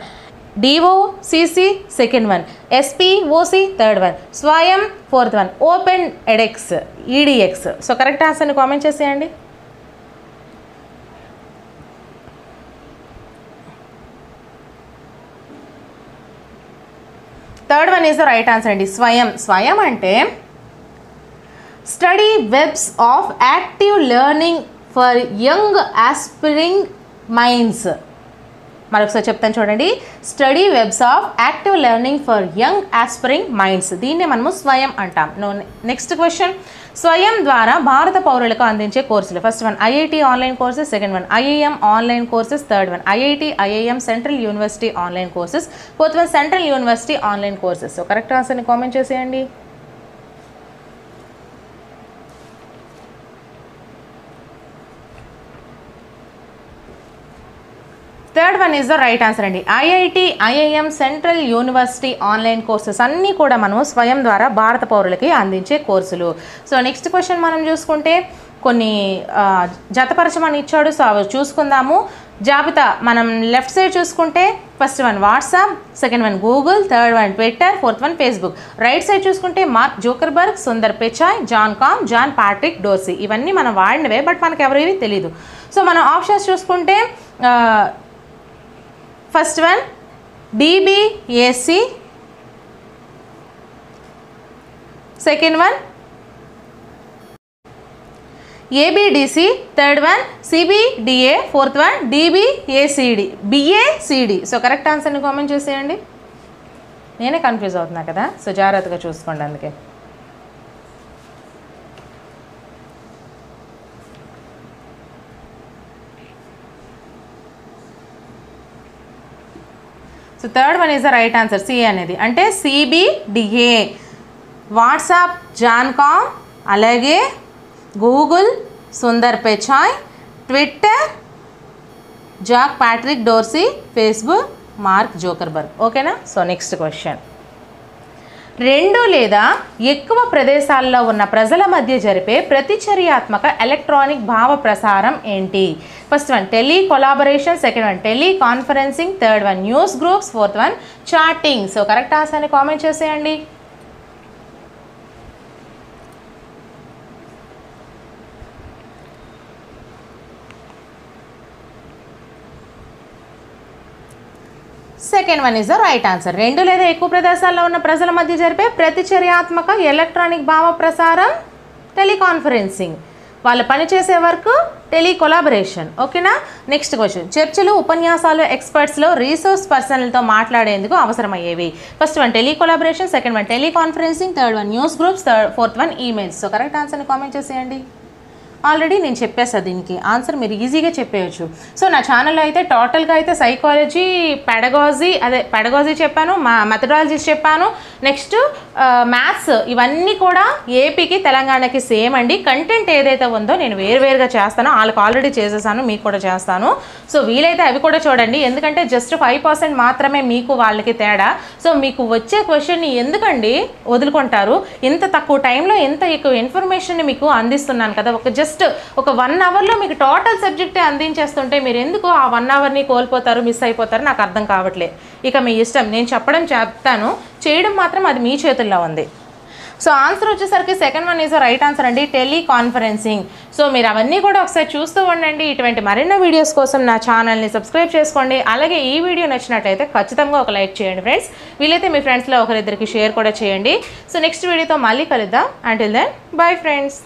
DOCC, second one SPOC, third one Swayam, fourth one open edX EDX. So correct ఆన్సర్ని కామెంట్ చేసేయండి. Third one is the right answer అండి, స్వయం. స్వయం అంటే study webs of active learning for young aspiring minds. మరొకసారి చెప్తాను చూడండి, study webs of active learning for young aspiring minds. దీన్నే మనము స్వయం అంటాం. నెక్స్ట్ క్వశ్చన్, స్వయం ద్వారా భారత పౌరులకు అందించే కోర్సులు. First one I I T online courses, second one I I M online courses, third one I I T I I M central university online courses, fourth one central university online courses. So correct ఆన్సర్ని కామెంట్ చేసేయండి. Third one is the right answer అండి, I I T I I M central university online courses అన్నీ కూడా మనము స్వయం ద్వారా భారత పౌరులకి అందించే కోర్సులు. సో నెక్స్ట్ క్వశ్చన్ మనం చూసుకుంటే కొన్ని జతపరచమని ఇచ్చాడు. సో అవి చూసుకుందాము. జాబితా మనం లెఫ్ట్ సైడ్ చూసుకుంటే first one WhatsApp, second one Google, third one Twitter, fourth one Facebook. Right side చూసుకుంటే Mark Zuckerberg, Sundar Pichai, Jan Koum, John Patrick Dorsey. ఇవన్నీ మనం వాడినవే, బట్ మనకు ఎవరివి తెలీదు. సో మనం ఆప్షన్స్ చూసుకుంటే first one D B A C, second one A B D C, third one C B D A, fourth one D B A C D B A C D. So correct ఆన్సర్ని comment చేసేయండి. నేనే కన్ఫ్యూజ్ అవుతున్నా కదా, సో జాగ్రత్తగా చూసుకోండి. అందుకే so third one is the right answer, C అనేది అంటే సిబిడిఏ. వాట్సాప్ జాన్ కామ్, అలాగే Google Sundar Pichai, Twitter Jack Patrick Dorsey, Facebook Mark Zuckerberg. ఓకేనా. సో నెక్స్ట్ క్వశ్చన్, రెండు లేదా ఎక్కువ ప్రదేశాల్లో ఉన్న ప్రజల మధ్య జరిపే ప్రతిచర్యాత్మక ఎలక్ట్రానిక్ భావ ప్రసారం ఏంటి? First one tele collaboration, second one tele conferencing, third one news groups, fourth one chatting. So correct ఆన్సర్ని కామెంట్ చేసేయండి. Second one is the right answer. రెండు లేదా ఎక్కువ ప్రదేశాల్లో ఉన్న ప్రజల మధ్య జరిపే ప్రతిచర్యాత్మక ఎలక్ట్రానిక్ భావ ప్రసారం టెలికాన్ఫరెన్సింగ్. వాళ్ళు పనిచేసే వర్క్ టెలి కొలాబరేషన్. ఓకేనా? Next question. చర్చలు, ఉపన్యాసాలు ఎక్స్పర్ట్స్లో రీసోర్స్ పర్సన్లతో మాట్లాడేందుకు అవసరమయ్యేవి. First one tele collaboration, second one teleconferencing, third one news groups, fourth one emails. So correct ఆన్సర్ని కామెంట్ చేసేయండి. ఆల్రెడీ నేను చెప్పేస్తాను దీనికి ఆన్సర్, మీరు ఈజీగా చెప్పేయచ్చు. సో నా ఛానల్లో అయితే టోటల్గా అయితే సైకాలజీ, పెడగాజీ చెప్పాను, మెథడాలజీస్ చెప్పాను, నెక్స్ట్ మ్యాథ్స్, ఇవన్నీ కూడా ఏపీకి తెలంగాణకి సేమ్ అండి. కంటెంట్ ఏదైతే ఉందో నేను వేరువేరుగా చేస్తానో, వాళ్ళకి ఆల్రెడీ చేసేసాను, మీకు కూడా చేస్తాను. సో వీలైతే అవి కూడా చూడండి, ఎందుకంటే జస్ట్ 5% మాత్రమే మీకు వాళ్ళకి తేడా. సో మీకు వచ్చే క్వశ్చన్ని ఎందుకండి వదులుకుంటారు? ఇంత తక్కువ టైంలో ఎంత ఎక్కువ ఇన్ఫర్మేషన్ని మీకు అందిస్తున్నాను కదా, ఒక 1 అవర్లో మీకు టోటల్ సబ్జెక్టే అందించేస్తుంటే మీరు ఎందుకు ఆ 1 అవర్ని కోల్పోతారు, మిస్ అయిపోతారు? నాకు అర్థం కావట్లేదు. ఇక మీ ఇష్టం, నేను చెప్తాను, చేయడం మాత్రం అది మీ చేతుల్లో ఉంది. సో ఆన్సర్ వచ్చేసరికి second one is right answer అండి, టెలికాన్ఫరెన్సింగ్. సో మీరు అవన్నీ కూడా ఒకసారి చూస్తూ ఉండండి. ఇటువంటి మరిన్ని వీడియోస్ కోసం నా ఛానల్ని సబ్స్క్రైబ్ చేసుకోండి. అలాగే ఈ వీడియో నచ్చినట్లయితే ఖచ్చితంగా ఒక లైక్ చేయండి ఫ్రెండ్స్. వీలైతే మీ ఫ్రెండ్స్లో ఒకరిద్దరికి షేర్ కూడా చేయండి. సో నెక్స్ట్ వీడియోతో మళ్ళీ కలుద్దాం. Until then bye friends.